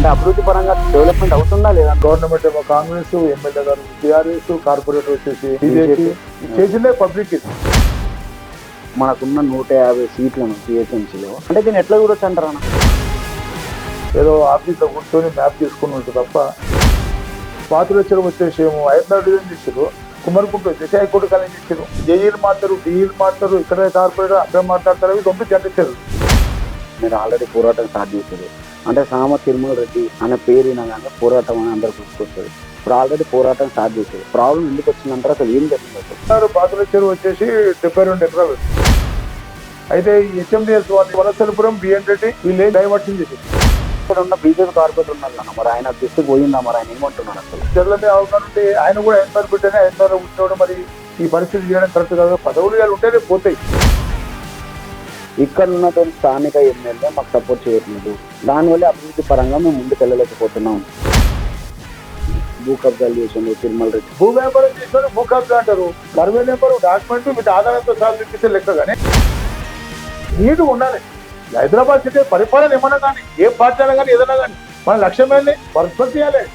అంటే అభివృద్ధి పరంగా డెవలప్మెంట్ అవుతుందా లేదా? గవర్నమెంట్ ఏమో కాంగ్రెస్, ఎమ్మెల్యే గారు టీఆర్ఎస్, కార్పొరేటర్ వచ్చేసి బీజేపీ చేసిందే పబ్లిక్. మనకున్న 150 సీట్లను జిహెచ్ఎంసీలో అంటే దీన్ని ఎట్లా చూడొచ్చు అంటారా? ఏదో ఆఫీస్లో కూర్చొని మ్యాప్ తీసుకుని ఉంటుంది తప్ప పాతులచ్చరం వచ్చేసి ఏమో 5 డివిజన్ చేసారు, కుమ్మరికుంట వచ్చేసి హైకోర్టు కాలేజ్ చేసారు, జేఈలు మారుతారు, డిఈలు మారుతారు, ఇక్కడ కార్పొరేటర్ అక్కడ మాట్లాడతారు, అవి తొమ్మిది జంటేశారు. మీరు ఆల్రెడీ పోరాటం స్టార్ట్ చేశారు అంటే సామ తిరుమల రెడ్డి అనే పేరు వినగానే పోరాటం అని అందరు గుర్తుకొస్తుంది. ఇప్పుడు ఆల్రెడీ పోరాటం స్టార్ట్ చేశారు. ప్రాబ్లం ఎందుకు వచ్చిందంటారు? అసలు ఏం జరిగింది? పాతులచ్చరం వచ్చేసి 72 ఎకరాలు. అయితే హెచ్ఎండిఎస్ వాళ్ళు వలసలపురం, బిఎన్ రెడ్డి వీళ్ళు డైవర్షన్ చేశారు. ఇక్కడ ఉన్న బీజేపీ కార్పొరేటర్ ఉన్నారు కదా, మరి ఆయన దృష్టికి పోయిందా? మరి ఆయన ఏమంటున్నారు? అసలు చెర్లనే అవగాహన ఉంటే ఆయన కూడా ఎంఆర్ బిడ్డనే ఎంఆర్ ఉంటున్నాడు. మరి ఈ పరిస్థితి చేయడం కరెక్ట్ కాదు. పదవులు ఉంటేనే పోతాయి. ఇక్కడ ఉన్నటువంటి స్థానిక ఎమ్మెల్యే మాకు సపోర్ట్ చేయట్లేదు, దానివల్ల అభివృద్ధి పరంగా మేము ముందుకు వెళ్ళలేకపోతున్నాం. భూ కబ్జాలు చేసిండు తిరుమల రెడ్డి. భూ వ్యాపారం చేసిన భూ కబ్జా అంటారు. సర్వే నెంబర్ డాక్యుమెంట్ వీటి ఆధారంతో సాగు చూపిస్తే లెక్క. కానీ నీటు ఉండాలి. హైదరాబాద్ సిటీ పరిపాలన ఏమన్నా కానీ ఏ పార్టీ అయినా కానీ ఏదైనా కానీ మన లక్ష్యం ఏంటి? వర్క్ చేయాలి.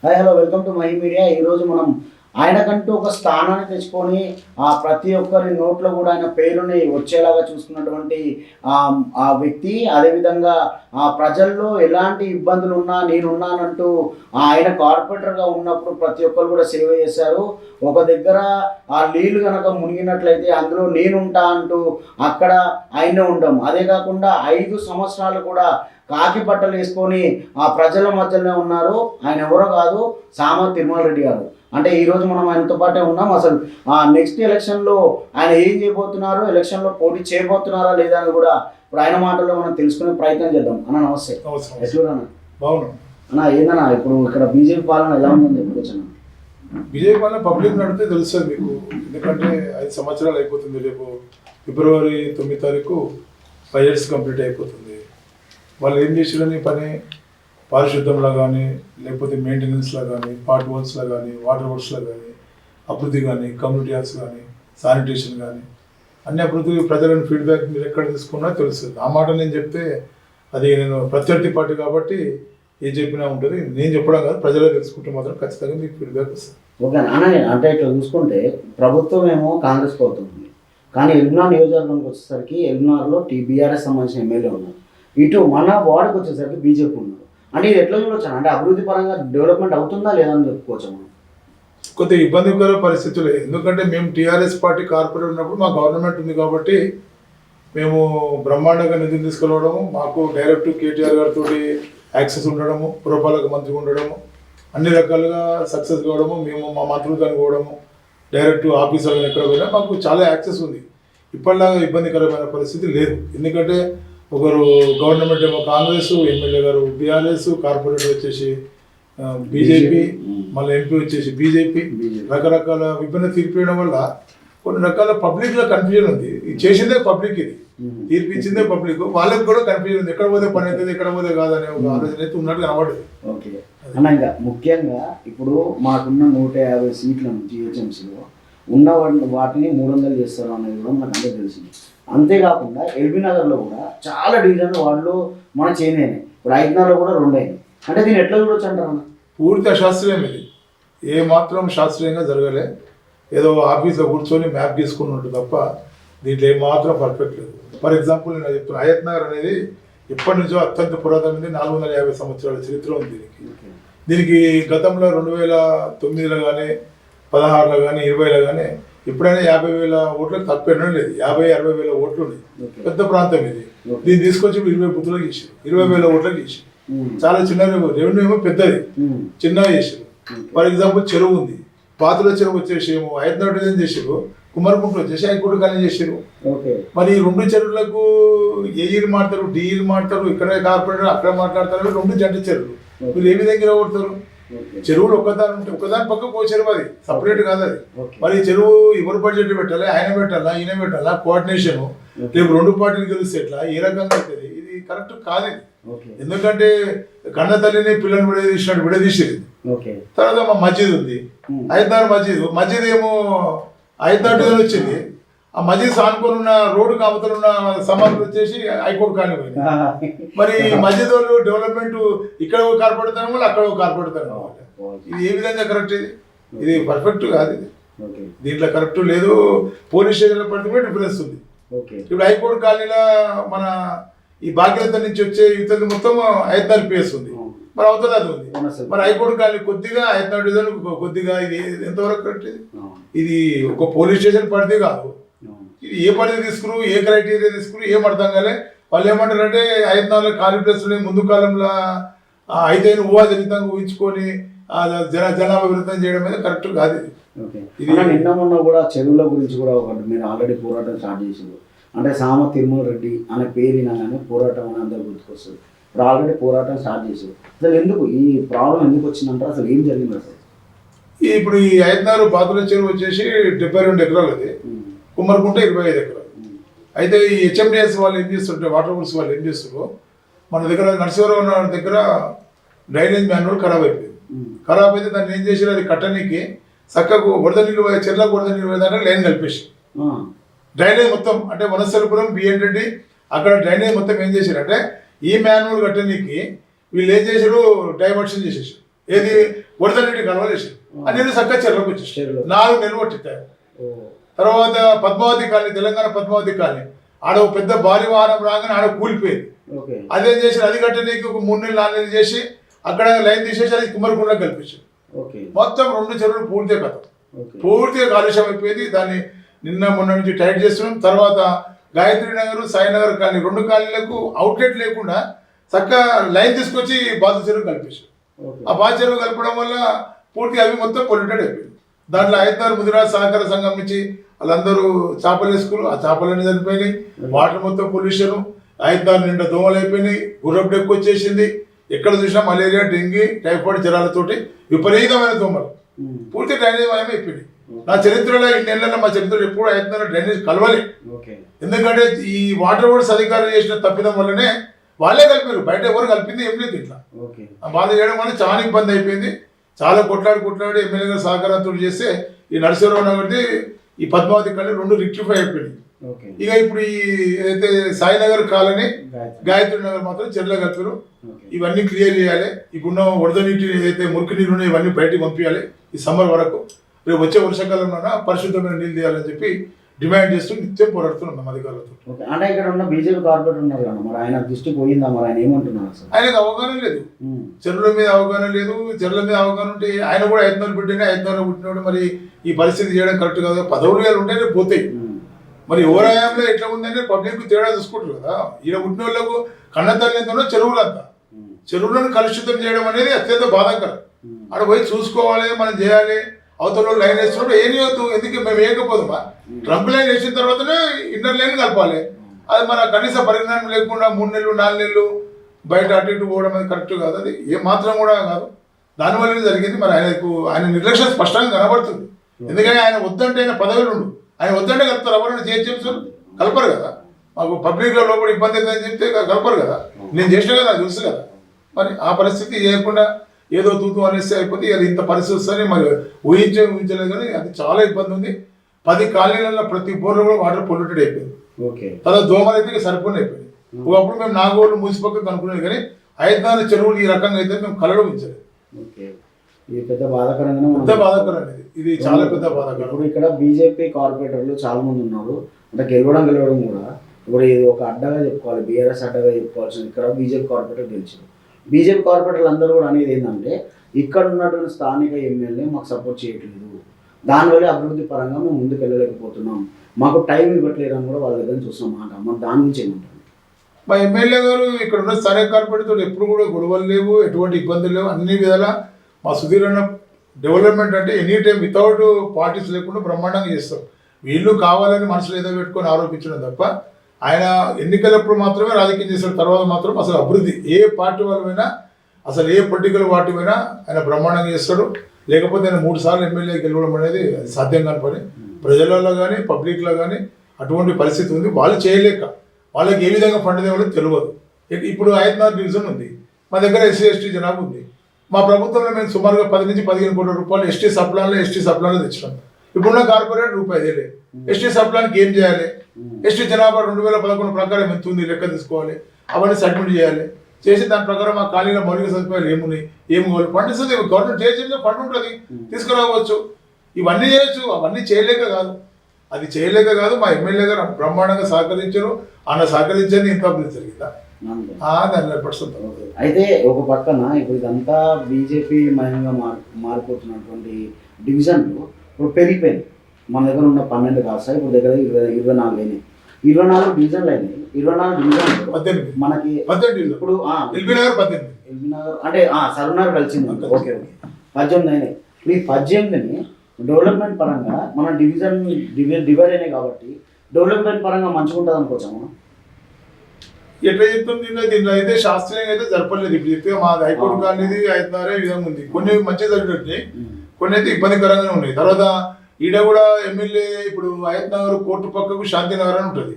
Hi hello, welcome to my media. ఈరోజు మనం ఆయనకంటూ ఒక స్థానాన్ని తెచ్చుకొని ప్రతి ఒక్కరి నోట్లో కూడా ఆయన పేరుని వచ్చేలాగా చూసుకున్నటువంటి ఆ వ్యక్తి, అదేవిధంగా ప్రజల్లో ఎలాంటి ఇబ్బందులు ఉన్నా నేనున్నానంటూ ఆయన కార్పొరేటర్గా ఉన్నప్పుడు ప్రతి ఒక్కరు కూడా సేవ చేశారు. ఒక దగ్గర ఆ నీళ్లు కనుక మునిగినట్లయితే అందులో నేనుంటా అంటూ అక్కడ ఆయనే ఉంటాం. అదే కాకుండా 5 సంవత్సరాలు కూడా కాకి బట్టలు వేసుకొని ఆ ప్రజల మధ్యలోనే ఉన్నారు. ఆయన ఎవరో కాదు, సామ తిరుమల రెడ్డి గారు. అంటే ఈరోజు మనం ఆయనతో పాటే ఉన్నాం. అసలు నెక్స్ట్ ఎలక్షన్లో ఆయన ఏం చేయబోతున్నారు, ఎలక్షన్లో పోటీ చేయబోతున్నారా లేదా అని కూడా ఇప్పుడు ఆయన మాటల్లో మనం తెలుసుకునే ప్రయత్నం చేద్దాం. అన్న నమస్తే. ఎట్లున్నా? బాగున్నాం అన్న. ఏందన్నా ఇప్పుడు ఇక్కడ బీజేపీ పాలన ఎలా ఉందని చెప్పుకోవచ్చు? బీజేపీ వల్ల పబ్లిక్ నడితే తెలుస్తుంది మీకు. ఎందుకంటే 5 సంవత్సరాలు అయిపోతుంది. రేపు ఫిబ్రవరి 9 తారీఖు 5 years కంప్లీట్ అయిపోతుంది. వాళ్ళు ఏం చేసారని పని పారిశుద్ధంలో కానీ, లేకపోతే మెయింటెనెన్స్లో కానీ, పార్ట్ వర్క్స్లో కానీ, వాటర్ వర్క్స్లో కానీ, అభివృద్ధి కానీ, కమ్యూనిటీ హాల్స్ కానీ, శానిటేషన్ కానీ అన్ని అభివృద్ధి ప్రజలను ఫీడ్బ్యాక్ మీరు ఎక్కడ తీసుకున్నా తెలుస్తుంది. ఆ మాట నేను చెప్తే అది నేను ప్రత్యర్థి పార్టీ కాబట్టి ఏం చెప్పినా ఉంటుంది. నేను చెప్పడం కాదు, ప్రజలు తెలుసుకుంటే మాత్రం ఖచ్చితంగా మీకు ఫీడ్బ్యాక్ వస్తుంది. ఓకే అన్న. అంటే ఇట్లా చూసుకుంటే ప్రభుత్వం ఏమో కాంగ్రెస్ ప్రభుత్వం ఉంది, కానీ ఎల్బినార్ నియోజకవర్గానికి వచ్చేసరికి ఎల్బినార్లో బీఆర్ఎస్ సంబంధించిన ఎమ్మెల్యే ఉన్నారు, ఇటు మన వార్డుకి వచ్చేసరికి బీజేపీ ఉన్నారు. అంటే ఇది ఎట్లా చూడొచ్చు? అంటే అభివృద్ధి పరంగా డెవలప్మెంట్ అవుతుందా లేదా అని చెప్పుకోవచ్చు మనం. కొద్దిగా ఇబ్బందికర పరిస్థితులే. ఎందుకంటే మేము టీఆర్ఎస్ పార్టీ కార్పొరేట్ ఉన్నప్పుడు మా గవర్నమెంట్ ఉంది కాబట్టి మేము బ్రహ్మాండంగా నిధులు తీసుకెళ్ళడము, మాకు డైరెక్ట్ కేటీఆర్ గారితో యాక్సెస్ ఉండడము, పురపాలక మంత్రి ఉండడము, అన్ని రకాలుగా సక్సెస్ కావడము, మేము మా మంత్రులతో పోవడము, డైరెక్ట్ ఆఫీసర్లను ఎక్కడ పోయినా మాకు చాలా యాక్సెస్ ఉంది. ఇప్పటిలాగా ఇబ్బందికరమైన పరిస్థితి లేదు. ఎందుకంటే ఒకరు గవర్నమెంట్ ఏమో కాంగ్రెస్, ఎమ్మెల్యే గారు బీఆర్ఎస్, కార్పొరేటర్ వచ్చేసి బీజేపీ, మళ్ళీ ఎంపీ వచ్చేసి బీజేపీ, రకరకాల విభిన్న తీర్పు ఇవ్వడం వల్ల కొన్ని రకాల పబ్లిక్లో కన్ఫ్యూజన్ ఉంది. ఇది చేసిందే పబ్లిక్, ఇది తీర్పు ఇచ్చిందే పబ్లిక్, వాళ్ళకి కూడా కన్ఫ్యూజన్ ఉంది. ఎక్కడ పోతే పని అవుతుంది, ఎక్కడ పోతే కాదనే ఒక ఆలోచన అయితే ఉన్నట్టు కనబడదు. ఓకే అన్న. ఇంకా ముఖ్యంగా ఇప్పుడు మాకున్న 150 సీట్లను జిహెచ్ఎంసీలో ఉన్న వాటిని 300 చేస్తారు అనేది కూడా మనకు అందరూ తెలిసింది. అంతేకాకుండా ఎల్బీ నగర్లో కూడా చాలా డివిజన్లు వాళ్ళు మన చేంజ్ అయినాయి. ఇప్పుడు 5 కూడా 2 అయినాయి. అంటే దీన్ని ఎట్లా చూడొచ్చు అంటారు అన్న? పూర్తి అశాస్త్రీయం ఇది. ఏ మాత్రం శాస్త్రీయంగా జరగలే. ఏదో ఆఫీస్లో కూర్చొని మ్యాప్ తీసుకుని ఉంటుంది తప్ప దీంట్లో ఏమాత్రం పర్ఫెక్ట్ లేదు. ఫర్ ఎగ్జాంపుల్ నేను చెప్తున్నా, హయత్ నగర్ అనేది ఎప్పటి నుంచో అత్యంత పురాతనమైనది. 450 సంవత్సరాల చరిత్ర ఉంది దీనికి. గతంలో 2009లో కానీ, 16లో కానీ, 20లో కానీ ఎప్పుడైనా 50,000 ఓట్లకు తప్పేయడం లేదు. 50-60 వేల ఓట్లు ఉన్నాయి. పెద్ద ప్రాంతం ఇది. దీన్ని తీసుకొచ్చి 20 బూతులకు చేసారు, 20,000 ఓట్లకు చేసారు. చాలా చిన్న రెవెన్యూ ఏమో పెద్దది, చిన్నగా చేసారు. ఫర్ ఎగ్జాంపుల్ చెరువు ఉంది, పాతుల చెరువు వచ్చేసి ఏమో 5 డివిజన్ చేసారు, కుమ్మరికుంట వచ్చేసి హైకోర్టు కాలేజ్ చేసారు. మరి ఈ 2 చెరువులకు ఏఈలు మాడతారు, డిఈలు మాడతారు, ఇక్కడ కార్పొరేటర్ అక్కడ మాట్లాడతారు. 2 జంట చెరువులు మీరు ఏ విధంగా కొడతారు? చెరువులు ఒకదాని పక్కకు చెరువు, అది సపరేట్ కాదు అది. మరి చెరువు ఎవరు బడ్జెట్ పెట్టాలి? ఆయన పెట్టాలా, ఈయన పెట్టాలా? కోఆర్డినేషన్ రేపు 2 పార్టీలు గెలిస్తే ఎట్లా, ఏ రకంగా అవుతుంది? ఇది కరెక్ట్ కాదు. ఎందుకంటే కన్న తల్లిని పిల్లల్ని విడదీసేది. తర్వాత మా మస్జిద్ ఉంది, 5 మస్జిద్ ఏమో 5 వచ్చింది. ఆ మసీద్ ఆనుకొని ఉన్న రోడ్డు అవతల ఉన్న సమాధులు వచ్చేసి హైకోర్టు కాలనీ పోయింది. మరి మసీద్ వాళ్ళు డెవలప్మెంట్ ఇక్కడ కార్పొరేటర్ వాళ్ళు అక్కడ కార్పొరేటర్ కావాలి. ఇది ఏ విధంగా కరెక్ట్? ఇది పర్ఫెక్ట్ కాదు. ఇది దీంట్లో కరెక్ట్ లేదు. పోలీస్ స్టేషన్లో పడితే కూడా డిఫరెన్స్ ఉంది. ఇప్పుడు హైకోర్టు కాలనీలో మన ఈ భాగ్యత నుంచి వచ్చే ఇతరులు మొత్తం ఐదు పిఎస్ ఉంది, మరి అవుతుంది అది ఉంది. మరి హైకోర్టు కాలనీ కొద్దిగా ఐదు డివిజన్ కొద్దిగా ఇది ఎంతవరకు కరెక్ట్? ఇది ఒక పోలీస్ స్టేషన్ పరిధి కాదు. ఇది ఏ పరిధి తీసుకురు, ఏ క్రైటీరియా తీసుకురు ఏం అర్థం కాలే. వాళ్ళు ఏమంటారంటే 5-4 ఖాళీ ప్లేస్లు ముందు కాలంలో అయితే ఊహాజనితంగా ఊహించుకొని జనాభా విరుద్ధం చేయడం మీద కరెక్ట్ కాదు. ఇది నిన్న మొన్న కూడా చెరువుల గురించి కూడా మీరు ఆల్రెడీ పోరాటం స్టార్ట్ చేసింది. అంటే సామ తిరుమల రెడ్డి అనే పేరు వినగానే పోరాటం అని అందరు గుర్తుకొస్తుంది. ఇప్పుడు ఆల్రెడీ పోరాటం స్టార్ట్ చేసారు. అసలు ఎందుకు ఈ ప్రాబ్లం ఎందుకు వచ్చిందంటే అసలు ఏం జరిగింది అసలు? ఇప్పుడు ఈ 5-4 బాతుల చెరువు వచ్చేసి 72 ఎకరాలు, అది కుమ్మరికుంట 25 ఎకరాలు. అయితే ఈ హెచ్ఎండిఎస్ వాళ్ళు ఏం చేస్తుంటే వాటర్ వర్క్స్ వాళ్ళు ఏం చేస్తారు, మన దగ్గర నరసింహరావు దగ్గర డ్రైనేజ్ మాన్యువల్ ఖరాబ్ అయిపోయింది. ఖరాబ్ అయితే దాన్ని ఏం చేసారు, అది కట్టనీకి చక్కగా వరద నీళ్ళు చెర్లకు వరద నీళ్ళు పోయేదాన్ని లైన్ కలిపేసి డ్రైనేజ్ మొత్తం అంటే వనస్థలపురం బిఎన్ రెడ్డి అక్కడ డ్రైనేజ్ మొత్తం ఏం చేశారంటే ఈ మాన్యువల్ కట్టనీకి వీళ్ళు ఏం చేశారు, డైవర్షన్ చేసేసారు. ఏది వరద నీటి కలవ చేశారు. ఆ నీళ్ళు చక్కగా చెర్లకు వచ్చేసారు. 4 నెలలు పట్టింటారు. తర్వాత పద్మావతి కాలనీ, తెలంగాణ పద్మావతి కాలనీ, ఆడ పెద్ద భారీ వాహనం రాగానే ఆడ కూలిపోయింది. అదేం చేశారు, అది కట్టనీకి ఒక 3 నెలలు 4 నెలలు చేసి అక్కడ లైన్ తీసేసి అది కుమ్మరికుండలో కల్పించారు. మొత్తం 2 చెరువులు పూర్తిగా కథ పూర్తిగా కాలుష్యం అయిపోయింది. దాన్ని నిన్న మొన్న నుంచి టైట్ చేస్తున్నాం. తర్వాత గాయత్రి నగర్, సాయినగర్ కాలనీ 2 కాలనీలకు అవుట్లెట్ లేకుండా చక్కగా లైన్ తీసుకొచ్చి బాధ చెరువు కల్పించారు. ఆ బాధ చెరువు కలపడం వల్ల పూర్తిగా అవి మొత్తం పొల్యూటెడ్ అయిపోయింది. దాంట్లో 5-6 ముదిరాజ్ సహకార సంఘం నుంచి వాళ్ళందరూ చేపలు వేసుకున్నారు. ఆ చేపలన్నీ చనిపోయినాయి. వాటర్ మొత్తం పొల్యూషన్, 5-6 నిండా దోమలు అయిపోయినాయి. గుర్రపు డెక్కు వచ్చేసింది. ఎక్కడ చూసినా మలేరియా, డెంగీ, టైఫాయిడ్ జ్వరాలతోటి విపరీతమైన దోమలు పూర్తి డ్రైనేజ్ మయం అయిపోయింది. నా చరిత్రలో ఈ నెలల్లో మా చరిత్రలో ఎప్పుడు 5 డ్రైనేజ్ కలవలే. ఎందుకంటే ఈ వాటర్ వర్క్స్ అధికారులు చేసిన తప్పిదం వల్లనే వాళ్ళే కలిపారు, బయట ఎవరు కలిపింది ఏం లేదు. ఇట్లా బాధ చేయడం వల్ల చాలా ఇబ్బంది అయిపోయింది. చాలా కొట్లాడి ఎమ్మెల్యే గారు సహకారంతో చేస్తే ఈ నరసింహరావు నగర్ది ఈ పద్మావతి కాలనీ 2 రెక్టిఫై అయిపోయింది. ఇక ఇప్పుడు ఈ ఏదైతే సాయినగర్ కాలనీ, గాయత్రి నగర్ మాత్రం చెర్ల కలిపారు. ఇవన్నీ క్లియర్ చేయాలి. ఇప్పుడున్న వరద నీటి ఏదైతే మురికి నీళ్ళు ఉన్నాయో ఇవన్నీ బయటికి పంపించాలి ఈ సమ్మర్ వరకు. రేపు వచ్చే వర్షాకాలంలో పరిశుద్ధమైన నీళ్ళు తీయాలని చెప్పి డిమాండ్ చేస్తూ నిత్యం పోరాడుతున్నాం అధికారులతో. అంటే ఇక్కడ ఉన్న బీజేపీ కార్పొరేటర్ ఉన్నారు కదా, మరి ఆయన దృష్టి పోయిందా? మరి ఆయన ఏమంటున్నారు? ఆయనకు అవగాహన లేదు, చెరువుల మీద అవగాహన లేదు. చెరువుల మీద అవగాహన ఉంటే ఆయన కూడా 5 బిడ్డనే 5 పుట్టినోడు. మరి ఈ పరిస్థితి చేయడం కరెక్ట్ కాదు. పదవులు ఉంటేనే పోతాయి. మరి ఓరాయంలో ఎట్లా ఉందంటే పబ్లిక్ తేడా చూసుకుంటారు కదా. ఈయన పుట్టిన వాళ్ళకు కన్నతల్లి ఎంతనో చెరువులంతా. చెరువులను కలుషితం చేయడం అనేది అత్యంత బాధాకరం. అక్కడ పోయి చూసుకోవాలి, మనం చేయాలి. అవతల లైన్ వేస్తున్నప్పుడు ఏం చేయొద్దు. ఎందుకు మేము వేయకపోదామా? ట్రంప్ లైన్ వేసిన తర్వాతనే ఇన్నర్ లైన్ కలపాలి. అది మన కనీస పరిజ్ఞానం లేకుండా 3 నెలలు 4 నెలలు బయట అటు ఇటు పోవడం అనేది కరెక్ట్ కాదు. అది ఏ మాత్రం కూడా కాదు. దానివల్ల జరిగింది. మరి ఆయన నిర్లక్ష్యం స్పష్టంగా కనబడుతుంది. ఎందుకంటే ఆయన వద్దంటే ఆయన పదవులు ఉండు, ఆయన వద్దంటే కలుపుతారు. ఎవరైనా చేస్తారు కలపరు కదా. మాకు పబ్లిక్లో లోపల ఇబ్బంది అవుతుందని చెప్తే కలపరు కదా. నేను చేసిన కదా, నాకు తెలుసు కదా. మరి ఆ పరిస్థితి చేయకుండా ఏదో తూతూ అనేస్తే అయిపోతే అది ఇంత పరిస్థితి వస్తుంది. మరి ఊహించలేదు కానీ అది చాలా ఇబ్బంది ఉంది. 10 కాలనీలలో ప్రతి బోర్లో కూడా వాటర్ పొల్యూటెడ్ అయిపోయింది. తర్వాత దోమలు అయితే సరిపోయి అయిపోయింది. ఒకప్పుడు మేము నాగోళ్ళు మూసిపక్కకు అనుకునేది కానీ 5-4 చెరువులు ఈ రకంగా అయితే మేము కలలు ఉంచలేదు. ఇది పెద్ద బాధాకరంగా, పెద్ద బాధాకరం అనేది. ఇది చాలా పెద్ద బాధాకరం. ఇప్పుడు ఇక్కడ బీజేపీ కార్పొరేటర్లు చాలా మంది ఉన్నారు. అంటే గెలవడం కూడా ఇప్పుడు ఇది ఒక అడ్డగా చెప్పుకోవాలి, బీఆర్ఎస్ అడ్డగా చెప్పుకోవాల్సింది. ఇక్కడ బీజేపీ కార్పొరేటర్ గెలిచారు. బీజేపీ కార్పొరేటర్లు అందరూ కూడా అనేది ఏంటంటే ఇక్కడ ఉన్నటువంటి స్థానిక ఎమ్మెల్యే మాకు సపోర్ట్ చేయట్లేదు, దానివల్ల అభివృద్ధి పరంగా మేము ముందుకు వెళ్ళలేకపోతున్నాం, మాకు టైం ఇవ్వట్లేదు అని కూడా వాళ్ళ దగ్గర చూస్తున్నాం. మనం దాని నుంచి ఏమంటారు? మా ఎమ్మెల్యే గారు ఇక్కడ ఉన్న స్థానిక కార్పొరేటర్తో ఎప్పుడు కూడా గొడవలు లేవు, ఎటువంటి ఇబ్బందులు లేవు. అన్ని విధాలా మా సుధీర్ అన్న డెవలప్మెంట్ అంటే ఎనీ టైం వితౌట్ పార్టీస్ లేకుండా బ్రహ్మాండంగా చేస్తారు. వీళ్ళు కావాలని మనసులో ఏదో పెట్టుకొని ఆరోపించడం తప్ప ఆయన ఎన్నికలప్పుడు మాత్రమే రాజకీయం చేస్తారు. తర్వాత మాత్రం అసలు అభివృద్ధి ఏ పార్టీ వాళ్ళమైనా, అసలు ఏ పొలిటికల్ పార్టీ అయినా ఆయన బ్రహ్మాండంగా చేస్తాడు. లేకపోతే ఆయన 3 సార్లు ఎమ్మెల్యే గెలవడం అనేది అది సాధ్యం కాని పని. ప్రజలలో కానీ పబ్లిక్లో కానీ అటువంటి పరిస్థితి ఉంది. వాళ్ళు చేయలేక వాళ్ళకి ఏ విధంగా ఫండ్ తేవాలో తెలియదు. ఇప్పుడు 5-4 డివిజన్ ఉంది. మా దగ్గర SC/ST జనాభా ఉంది. మా ప్రభుత్వంలో మేము సుమారుగా 10 నుంచి 15 కోట్ల రూపాయలు ఎస్టీ సప్లాన్లో తెచ్చినాం. ఇప్పుడున్న కార్పొరేట్ రూపాయి తెలియదు. ఎస్టీ సప్లానికి ఏం చేయాలి, ఎస్టీ జనాభా 2011 ప్రకారం ఎంత ఉంది లెక్క తీసుకోవాలి, అవన్నీ సబ్మిట్ చేయాలి. చేసి దాని ప్రకారం ఆ ఖాళీల మౌలిక సదుపాయాలు ఏమున్నాయి, ఏమి ఫండ్ ఇస్తుంది, గవర్నమెంట్ చేసిన ఫండ్ ఉంటుంది, తీసుకురావచ్చు. ఇవన్నీ చేయొచ్చు. అవన్నీ చేయలేక కాదు, అది చేయలేక కాదు. మా ఎమ్మెల్యే గారు బ్రహ్మాండంగా సహకరించారు. అన్న సహకరించని ఇంత అభివృద్ధి జరిగిందా? 100%. అయితే ఒక పక్కన ఇప్పుడు ఇదంతా బీజేపీ మయంగా మారిపోతున్నటువంటి డివిజన్లు ఇప్పుడు పెరిగిపోయింది. మన దగ్గర ఉన్న 12 కాస్త ఇప్పుడు దగ్గర 24 అయినాయి. 24 డివిజన్లు అయినాయి. 24 డివిజన్లు మనకి ఇప్పుడు ఎల్బీ నగర్ అంటే సరూనగర్ కలిసింది. ఓకే 18 అయినాయి. ఈ 18ని డెవలప్మెంట్ పరంగా మన డివైడ్ అయినాయి కాబట్టి డెవలప్మెంట్ పరంగా మంచిగా ఉంటుంది అనుకోవచ్చా మనం? ఎట్లా చెప్తుంది దీంట్లో అయితే శాస్త్రీయంగా అయితే జరపలేదు. ఇప్పుడు చెప్తే మా హైకోర్టు కాలనీది 5 విధంగా ఉంది. కొన్ని మంచిగా జరిగినట్టు, కొన్ని అయితే ఇబ్బందికరంగానే ఉన్నాయి. తర్వాత ఈడ కూడా ఎమ్మెల్యే ఇప్పుడు హయత్ నగర్ కోర్టు పక్కకు శాంతినగర్ అని ఉంటుంది.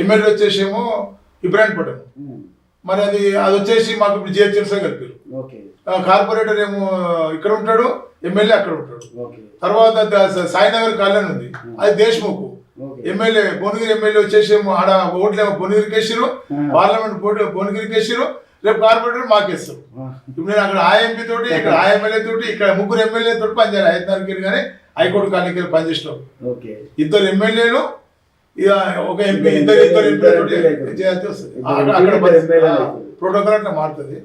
ఎమ్మెల్యే వచ్చేసేమో ఇబ్రాహీంపట్నం. మరి అది వచ్చేసి మాకు ఇప్పుడు జిహెచ్ఎంసీ కలిపారు. కార్పొరేటర్ ఏమో ఇక్కడ ఉంటాడు, ఎమ్మెల్యే అక్కడ ఉంటాడు. తర్వాత సాయినగర్ కాలనీ ఉంది, అది దేశ్ముఖ్. ఎమ్మెల్యే భువనగిరి ఎమ్మెల్యే వచ్చేసేమో ఆడ ఓట్లేమో భువనగిరికి వేసిరు, పార్లమెంట్ భువనగిరికి వేసిరు, రేపు కార్పొరేటర్ మాకేస్తారు. ఇప్పుడు నేను అక్కడ ఆ ఎంపీ తోటి, ఇక్కడ ఆ ఎమ్మెల్యే తోటి, ఇక్కడ 3 ఎమ్మెల్యే తోటి పనిచేయాలి. హయత్ నగర్కి కానీ హైకోర్టు కాలనీకి పనిచేసినాం. 2 ఎమ్మెల్యేలు ఇక ఒక ఎంపీ, ఇద్దరు ఎంపీ చేయాల్సి వస్తుంది. అక్కడ ప్రోటోకాల్ అట్లా మారుతుంది.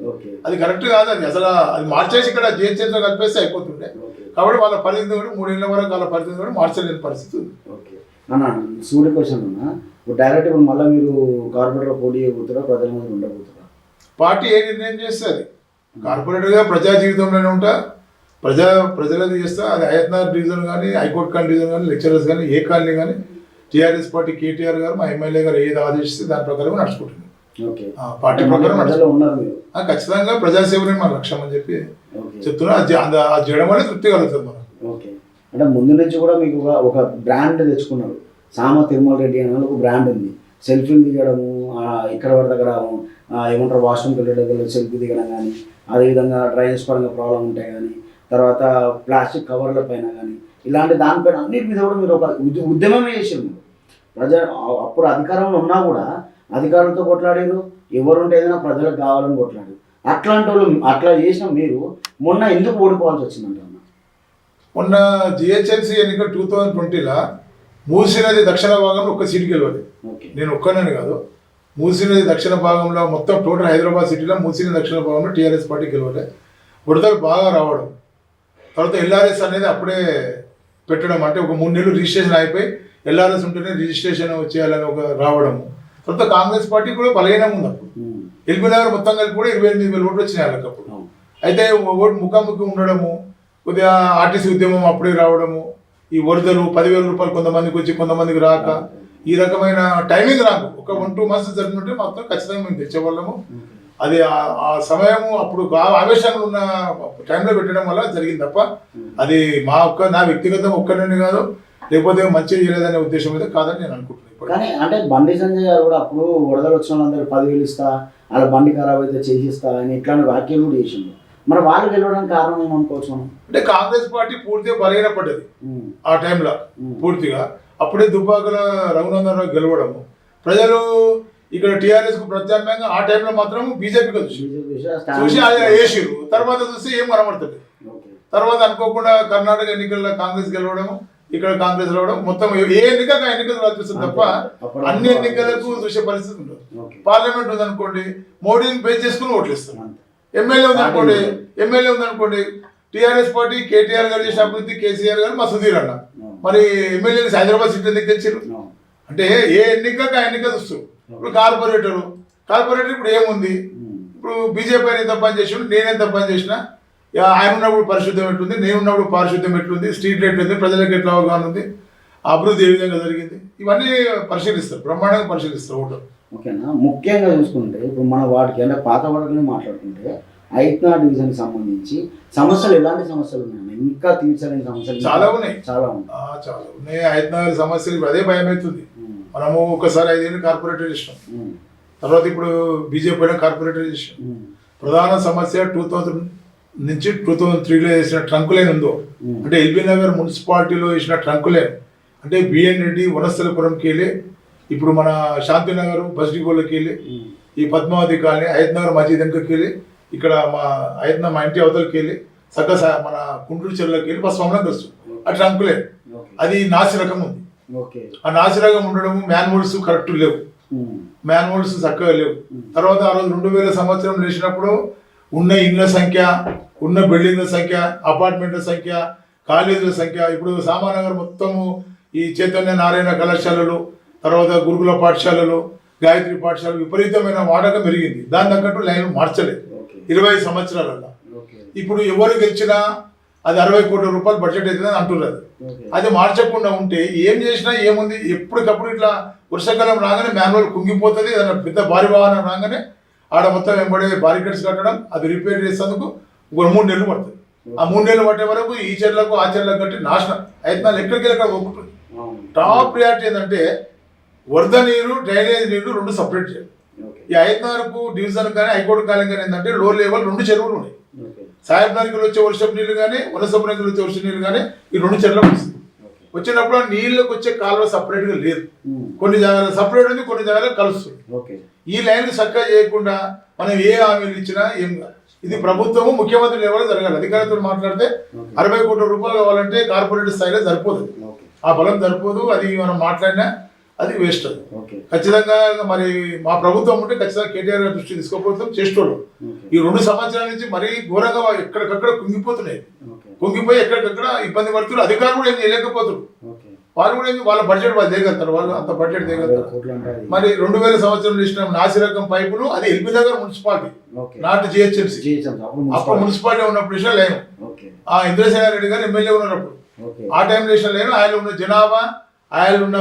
అది కరెక్ట్ కాదు. అది అసలు అది మార్చేసి ఇక్కడ జిహెచ్ఎంసీ కలిపేస్తే అయిపోతుండే. కాబట్టి వాళ్ళ పరిస్థితి కూడా 3 ఏళ్ల వరకు వాళ్ళ పరిస్థితి కూడా మార్చలేని పరిస్థితి ఉంది. సూర్య క్వశ్చన్ ఇప్పుడు డైరెక్ట్ ఇప్పుడు మళ్ళీ మీరు కార్పొరేటర్ పోటీ చేయబోతారా, ప్రజల మీద ఉండబోతారా? పార్టీ ఏ నిర్ణయం చేస్తే అది. కార్పొరేటర్గా ప్రజా జీవితంలోనే ఉంటా, ప్రజలది చేస్తా. అది హయత్ నగర్ డివిజన్ కానీ, హైకోర్టు కాలనీ డివిజన్ కానీ, లెక్చరర్స్ కానీ, ఏ కాలనీ కానీ టీఆర్ఎస్ పార్టీ కేటీఆర్ గారు, మా ఎమ్మెల్యే గారు ఏది ఆదేశిస్తే దాని ప్రకారం నడుచుకుంటుంది. పార్టీ ప్రకారం ఖచ్చితంగా ప్రజాసేవనే మన లక్ష్యం అని చెప్పి చెప్తున్నా. అది చేయడం వల్ల తృప్తి కలుగుతుంది మనం. అంటే ముందు నుంచి కూడా మీకు ఒక బ్రాండ్ తెచ్చుకున్నారు. సామ తిరుమల రెడ్డి అనే ఒక బ్రాండ్ ఉంది. సెల్ఫీలు దిగడము, ఇక్కడ పడితే అక్కడ ఏమంటారు వాష్రూమ్కి వెళ్ళడం సెల్ఫీ దిగడం కానీ, అదేవిధంగా డ్రైనేజ్ పరంగా ప్రాబ్లం ఉంటాయి కానీ, తర్వాత ప్లాస్టిక్ కవర్ల పైన కానీ, ఇలాంటి దానిపైన అన్నిటి మీద కూడా మీరు ఒక ఉద్యమమే చేసారు. అప్పుడు అధికారంలో ఉన్నా కూడా అధికారులతో కొట్లాడారు, ఎవరుంటే ఏదైనా ప్రజలకు కావాలని కొట్లాడారు. అట్లాంటి వాళ్ళు అట్లా చేసిన మీరు మొన్న ఎందుకు ఓడిపోవాల్సి వచ్చిందంట? మొన్న జిహెచ్ఎంసీ ఎన్నికల 2020లో మూసీ నది దక్షిణ భాగంలో ఒక్క సీటు గెలవాలి. నేను ఒక్కనని కాదు, మూసీ నది దక్షిణ భాగంలో మొత్తం టోటల్ హైదరాబాద్ సిటీలో మూసీ నది దక్షిణ భాగంలో టీఆర్ఎస్ పార్టీ గెలవాలి. వరదలు బాగా రావడం, తర్వాత ఎల్ఆర్ఎస్ అనేది అప్పుడే పెట్టడం, అంటే ఒక 3 నెలలు రిజిస్ట్రేషన్ అయిపోయి ఎల్ఆర్ఎస్ ఉంటేనే రిజిస్ట్రేషన్ చేయాలని ఒక రావడము. తర్వాత కాంగ్రెస్ పార్టీ కూడా బలహీనంగా ఉంది. అప్పుడు ఎల్బీ నగర్ మొత్తం కలిపి కూడా 28,000 ఓట్లు వచ్చినాయి వాళ్ళకి అప్పుడు. అయితే ఓటు ముఖాముఖి ఉండడము, కొద్దిగా ఆర్టీసీ ఉద్యమం అప్పుడే రావడము, ఈ వరదలు 10,000 రూపాయలు కొంతమందికి వచ్చి కొంతమందికి రాక, ఈ రకమైన టైమింగ్ రాకు. ఒక 1-2 మంత్స్ జరిగినట్టే మొత్తం ఖచ్చితంగా మేము తెచ్చేవాళ్ళము. అది ఆ సమయము అప్పుడు ఆవేశంగా ఉన్న టైంలో పెట్టడం వల్ల జరిగింది తప్ప అది నా వ్యక్తిగతం ఒక్కరిని కాదు, లేకపోతే మంచిగా చేయలేదనే ఉద్దేశం అయితే కాదని నేను అనుకుంటున్నాను. కానీ అంటే బండి సంజయ్ గారు కూడా అప్పుడు వరదలు వచ్చిన వాళ్ళందరూ 10,000 ఇస్తా, అలా బండి ఖరాబ్ అయితే చేసిస్తా అని ఇట్లాంటి వ్యాఖ్యలు కూడా చేసిండు. మరి వాళ్ళు గెలవడానికి కారణం ఏమనుకోవచ్చు మనం? అంటే కాంగ్రెస్ పార్టీ పూర్తిగా బలహీనపడ్డది ఆ టైంలో పూర్తిగా. అప్పుడే దుబ్బాకల రఘునందన్ రావు గెలవడము, ప్రజలు ఇక్కడ టీఆర్ఎస్ కు ప్రత్యామ్నాయంగా ఆ టైంలో మాత్రం బీజేపీకి చూసి వేసిరు. తర్వాత చూస్తే ఏం కనబడుతుంది. తర్వాత అనుకోకుండా కర్ణాటక ఎన్నికల్లో కాంగ్రెస్ గెలవడము, ఇక్కడ కాంగ్రెస్ రావడం, మొత్తం ఏ ఎన్నికగా ఎన్నికలు రాల్పిస్తుంది తప్ప అన్ని ఎన్నికలకు చూసే పరిస్థితి ఉండదు. పార్లమెంట్ ఉందనుకోండి, మోడీని బేస్ చేసుకుని ఓట్లేస్తాం. ఎమ్మెల్యే ఉందనుకోండి, టీఆర్ఎస్ పార్టీ కేటీఆర్ గారు చేసిన అభివృద్ధి, కేసీఆర్ గారు మా సుధీర్ అన్న, మరి ఎమ్మెల్యేలు హైదరాబాద్ సిటీ ఎందుకు తెచ్చారు? అంటే ఏ ఎన్నికగా ఎన్నిక చూస్తారు. ఇప్పుడు కార్పొరేటర్ ఇప్పుడు ఏముంది, ఇప్పుడు బీజేపీ ఆయన ఎంత పని చేసి నేనెంత పని చేసినా, ఆయన ఉన్నప్పుడు పరిశుద్ధం ఎట్లుంది, నేను ఉన్నప్పుడు పారిశుద్ధ్యం ఎట్లుంది, స్ట్రీట్ లైట్ ఉంది, ప్రజలకు ఎట్లా అవగాహన ఉంది, అభివృద్ధి ఏ విధంగా జరిగింది, ఇవన్నీ పరిశీలిస్తారు, బ్రహ్మాండంగా పరిశీలిస్తారు ఓటర్. ఓకేనా? ముఖ్యంగా చూసుకుంటే ఇప్పుడు మన వాటికి అంటే పాత వాటిని మాట్లాడుకుంటే ఐత్నా డివిజన్కి సంబంధించి సమస్యలు ఎలాంటి సమస్యలు ఉన్నాయి? ఇంకా తీర్చలేని సమస్యలు చాలా ఉన్నాయి. ఐత్నా సమస్యలు అదే భయం అవుతుంది. మనము ఒకసారి 5 ఏళ్ళు కార్పొరేటర్ చేసినాం, తర్వాత ఇప్పుడు బీజేపీ కార్పొరేటర్ చేసినాం. ప్రధాన సమస్య నుంచి 2003లో వేసిన ట్రంక్ లైన్ ఉందో, అంటే ఎల్బీ నగర్ మున్సిపాలిటీలో వేసిన ట్రంక్ లైన్, అంటే బిఎన్ రెడ్డి వనస్థలపురంకి వెళ్ళి ఇప్పుడు మన శాంతినగర్ బస్ డిపోలోకి వెళ్ళి ఈ పద్మావతి కాలనీ హయత్నగర్ మసీద్ వెనుకకి వెళ్ళి ఇక్కడ మా ఇంటి అవతలకి వెళ్ళి చక్కగా మన కుంటూరు చెరువులోకి వెళ్ళి బస్ స్వామిలోకి వస్తుంది. ఆ ట్రంక్ లైన్ అది నాసి రకం ఉంది. ఆ నాసి రకం ఉండడం, మాన్యువల్స్ కరెక్ట్ లేవు, మాన్యువల్స్ చక్కగా లేవు. తర్వాత ఆ రోజు 2000 సంవత్సరం లేచినప్పుడు ఉన్న ఇండ్ల సంఖ్య, ఉన్న బిల్డింగ్ల సంఖ్య, అపార్ట్మెంట్ల సంఖ్య, కాలేజీల సంఖ్య, ఇప్పుడు సామానగర్ మొత్తము ఈ చైతన్య నారాయణ కళాశాలలు, తర్వాత గురుకుల పాఠశాలలు, గాయత్రి పాఠశాలలు విపరీతమైన వాడకం పెరిగింది. దాని తగ్గట్టు లైన్ మార్చలేదు 20 సంవత్సరాలలో. ఇప్పుడు ఎవరు గెలిచినా అది 60 కోట్ల రూపాయలు బడ్జెట్ అవుతుందని అంటున్నారు. అది మార్చకుండా ఉంటే ఏం చేసినా ఏముంది, ఎప్పటికప్పుడు ఇట్లా వర్షాకాలం రాగానే మాన్యువల్ కుంగిపోతుంది. ఏదైనా పెద్ద భారీ వాహనం రాగానే ఆడ మొత్తం వెంబడే బారికేడ్స్ కట్టడం, అది రిపేర్ చేసేందుకు 3 నెలలు పడుతుంది. ఆ 3 నెలలు పట్టే వరకు ఈ చెట్లకు ఆ చెట్లకు కట్టి నాశనం అయితే ఎక్కడికి వెళ్ళి ఒప్పుకుంటుంది. టాప్ ప్రియారిటీ ఏంటంటే వరద నీరు, డ్రైనేజ్ నీరు 2 సపరేట్ చేయాలి. ఈ హయత్నగర్కు డివిజన్ కానీ హైకోర్టు కాలం కానీ ఏంటంటే లో లెవెల్ 2 చెరువులు ఉన్నాయి. సాహెబ్ నగర్కి వచ్చే వర్షపు నీళ్ళు కానీ, వనసపురంకి వచ్చే వర్షపు నీళ్ళు కానీ ఈ 2 చెరువులకు వస్తుంది. వచ్చినప్పుడు నీళ్ళకి వచ్చే కాలువ సపరేట్గా లేదు, కొన్ని జాగాలో సపరేట్ ఉంది, కొన్ని జాగాలో కలుస్తుంది. ఈ లైన్ చక్కగా చేయకుండా మనం ఏ హామీలు ఇచ్చినా ఏం కాదు. ఇది ప్రభుత్వము ముఖ్యమంత్రి లెవెల్లో జరగాలి. అధికారులతో మాట్లాడితే 60 కోట్ల రూపాయలు కావాలంటే కార్పొరేట్ స్థాయిలో సరిపోతుంది, ఆ బలం సరిపోదు. అది మనం మాట్లాడినా అది వేస్ట్. అది ఖచ్చితంగా మరి మా ప్రభుత్వం ఉంటే ఖచ్చితంగా కేటీఆర్ గారి దృష్టి తీసుకోకపోతాం చేసేటోళ్ళు. ఈ 2 సంవత్సరాల నుంచి మరీ ఘోరంగా ఎక్కడికక్కడ కుంగిపోతున్నాయి, కుంగిపోయి ఎక్కడికక్కడ ఇబ్బంది పడుతున్నారు. అధికారులు కూడా ఏం చేయలేకపోతున్నారు. వాళ్ళు కూడా వాళ్ళ బడ్జెట్ వాళ్ళు చేయగలుగుతారు, వాళ్ళు అంత బడ్జెట్ చేయగలుగుతారు. మరి 2000 సంవత్సరం ఇచ్చిన నాసి రకం పైపులు అది LB Nagar municipality, not GHMC. అప్పుడు మున్సిపాలిటీ ఉన్నప్పుడు విషయం లేను. ఆ ఇంద్రసేన రెడ్డి గారు ఎమ్మెల్యే ఉన్నప్పుడు ఆ టైంలో విషయం లేను. ఆయన ఉన్న జనాభా, ఆయన ఉన్న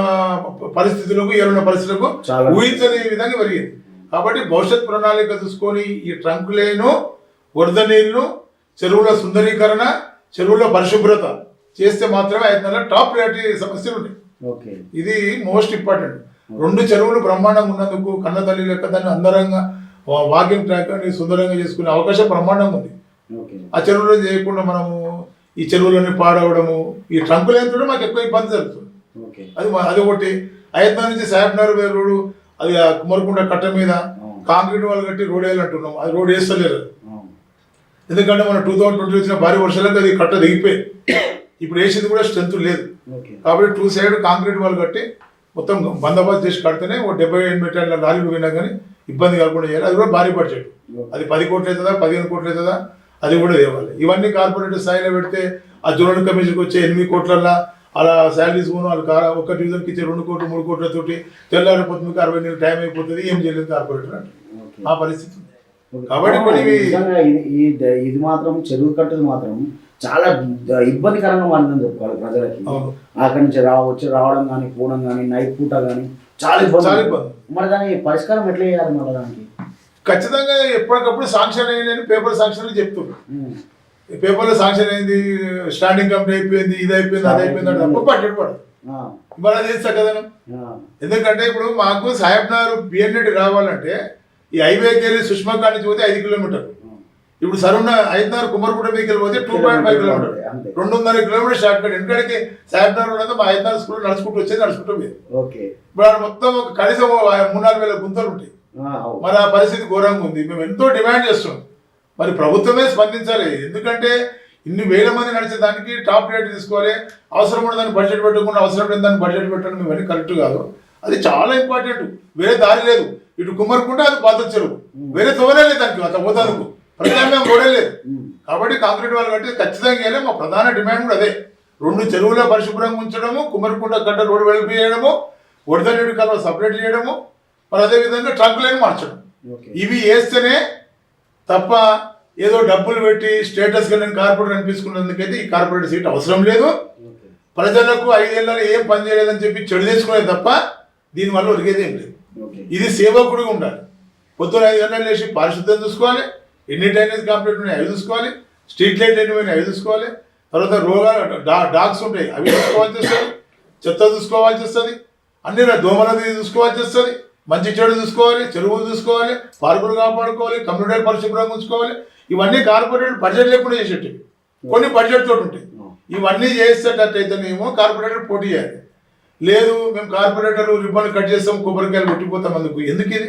పరిస్థితులకు, ఉన్న పరిస్థితులకు ఊహించని విధంగా పెరిగింది. కాబట్టి భవిష్యత్ ప్రణాళిక చూసుకొని ఈ ట్రంక్ లైను, వరద నీళ్లు, చెరువుల సుందరీకరణ, చెరువుల పరిశుభ్రత చేస్తే మాత్రమే అయితే టాప్ ప్రయారిటీ సమస్యలు ఉన్నాయి. ఇది మోస్ట్ ఇంపార్టెంట్. 2 చెరువులు బ్రహ్మాండంగా ఉన్నందుకు కన్న తల్లి లెక్క దాన్ని అందరంగా వాకింగ్ ట్రాక్ అని సుందరంగా చేసుకునే అవకాశం బ్రహ్మాండంగా ఉంది. ఆ చెరువులో చేయకుండా మనము ఈ చెరువులని పాడవడము, ఈ ట్రంకులు వేయడం మాకు ఎక్కువ ఇబ్బంది జరుగుతుంది. అది ఒకటి. అయత్నం నుంచి సాహెబ్ నగర్ రోడ్డు, అది కుమరకుండ కట్ట మీద కాంక్రీట్ వాళ్ళు కట్టి రోడ్ వేయాలంటున్నాం, అది రోడ్ వేస్తలేరు. ఎందుకంటే మన 2020 వచ్చిన భారీ వర్షాలకు అది కట్ట దిగిపోయి ఇప్పుడు వేసింది కూడా స్ట్రెంత్ లేదు. కాబట్టి 2 సైడ్ కాంక్రీట్ వాళ్ళు కట్టి మొత్తం బందోబస్తు చేసి కడితేనే 70-80 టన్నుల లారీలు పోయినా కానీ ఇబ్బంది కాకుండా చేయాలి. అది కూడా భారీ బడ్జెట్. అది 10 కోట్లు అవుతుందా, 15 కోట్లు అవుతుందా, అది కూడా తేవాలి. ఇవన్నీ కార్పొరేట్ స్థాయిలో పెడితే ఆ జోనల్ కమిషన్కి వచ్చే 8 కోట్లల్లో అలా శాలరీస్ కూడా వాళ్ళు ఒక డివిజన్కి ఇచ్చే 2 కోట్లు 3 కోట్లతోటి తెల్లారిపోతుంది, 60 నెలలు టైం అయిపోతుంది, ఏం చేయలేదు కార్పొరేటర్ అంటే ఆ పరిస్థితి ఉంది. కాబట్టి ఇది మాత్రం చెరువు కట్టదు మాత్రం చాలా ఇబ్బందికరంగా మారిందని చెప్పుకోవాలి ప్రజలకి. అక్కడి నుంచి రావడం కానీ, పోవడం కానీ, నైట్ పూట కానీ చాలా ఇబ్బంది. మరి దాని పరిష్కారం ఎట్లా చేయాలి? మళ్ళీ దానికి ఖచ్చితంగా ఎప్పటికప్పుడు శాంక్షన్ అయ్యిందని పేపర్ శాంక్షన్లు చెప్తున్నారు. పేపర్లో శాంక్షన్ అయింది, స్టాండింగ్ కమిటీ అయిపోయింది, ఇది అయిపోయింది, అది అయిపోయింది అంటే తప్ప బడ్జెట్ పడదు. ఇవాళ చేస్తా కదా. ఎందుకంటే ఇప్పుడు మాకు సాహెబ్ నగర్ బిఎన్రెడ్డి రావాలంటే ఈ హైవేకి వెళ్ళి సుష్మా కాడి నుంచి పోతే 5 కిలోమీటర్లు. ఇప్పుడు సరున్న హైదరాబాద్ కుమరకుంట మీదకి వెళ్ళిపోతే 2.5 కిలోమీటర్, 2.5 కిలోమీటర్ షార్ట్ కట్. ఎందుకంటే సాహెబ్ నగర్ మా హైదరాబాద్ స్కూల్ నడుచుకుంటూ వచ్చేది, నడుచుకుంటూ పోయేది. ఇప్పుడు మొత్తం కనీసం 3-4 వేల గుంతలు ఉంటాయి. మరి ఆ పరిస్థితి ఘోరంగా ఉంది. మేము ఎంతో డిమాండ్ చేస్తున్నాం, మరి ప్రభుత్వమే స్పందించాలి. ఎందుకంటే ఇన్ని వేల మంది నడిచే దానికి టాప్ రేట్ తీసుకోవాలి. అవసరం ఉన్న దాన్ని బడ్జెట్ పెట్టకుండా అవసరం లేని దాన్ని బడ్జెట్ పెట్టడం ఇవన్నీ కరెక్ట్ కాదు. అది చాలా ఇంపార్టెంట్. వేరే దారి లేదు. ఇటు కుమ్మరుకుంటే అది బాధ చెరువు, వేరే తోలేదు దానికి, అంత పోతానికి ప్రత్యామ్నాయం పోడలేదు. కాబట్టి కాంక్రీట్ వాళ్ళు కట్టి ఖచ్చితంగా వేయాలి. మా ప్రధాన డిమాండ్ కూడా అదే. 2 చెరువుల పరిశుభ్రంగా ఉంచడము, కుమ్మరుకుంట గడ్డ రోడ్డు వెలిపి చేయడము, వరద నీటి కాలువ సపరేట్ చేయడము, మరి అదేవిధంగా ట్రంక్ లైన్ మార్చడం. ఇవి వేస్తేనే తప్ప ఏదో డబ్బులు పెట్టి స్టేటస్గా నేను కార్పొరేటర్ అనిపించుకున్నందుకైతే ఈ కార్పొరేటర్ సీట్ అవసరం లేదు. ప్రజలకు 5 ఏళ్ళలో ఏం పని చేయలేదని చెప్పి చెడు తెచ్చుకునేది తప్ప దీనివల్ల ఒరిగేది ఏం లేదు. ఇది సేవకుడిగా ఉండాలి. పొద్దున 5 గంటలు లేచి పారిశుద్ధ్యం చూసుకోవాలి, ఎన్ని డ్రైనేజ్ కంప్లీట్ ఉన్నాయి అవి చూసుకోవాలి, స్ట్రీట్ లైట్ ఎన్ని పోయినాయి అవి చూసుకోవాలి, తర్వాత రోగాలు డాగ్స్ ఉంటాయి అవి చూసుకోవాల్సి వస్తుంది, చెత్త చూసుకోవాల్సి వస్తుంది, అన్ని దోమలది చూసుకోవాల్సి వస్తుంది, మంచి చెడు చూసుకోవాలి, చెరువులు చూసుకోవాలి, పార్కులు కాపాడుకోవాలి, కమ్యూనిటీ పరిశుభ్రంగా ఉంచుకోవాలి. ఇవన్నీ కార్పొరేట్ బడ్జెట్ లేకుండా చేసేటివి, కొన్ని బడ్జెట్ తోటి ఉంటాయి. ఇవన్నీ చేసేటట్టయితేనేమో కార్పొరేటర్ పోటీ చేయాలి. లేదు మేము కార్పొరేటర్ రిబ్బన్ కట్ చేస్తాం, కొబ్బరికాయలు కొట్టిపోతాం, ఎందుకు ఇది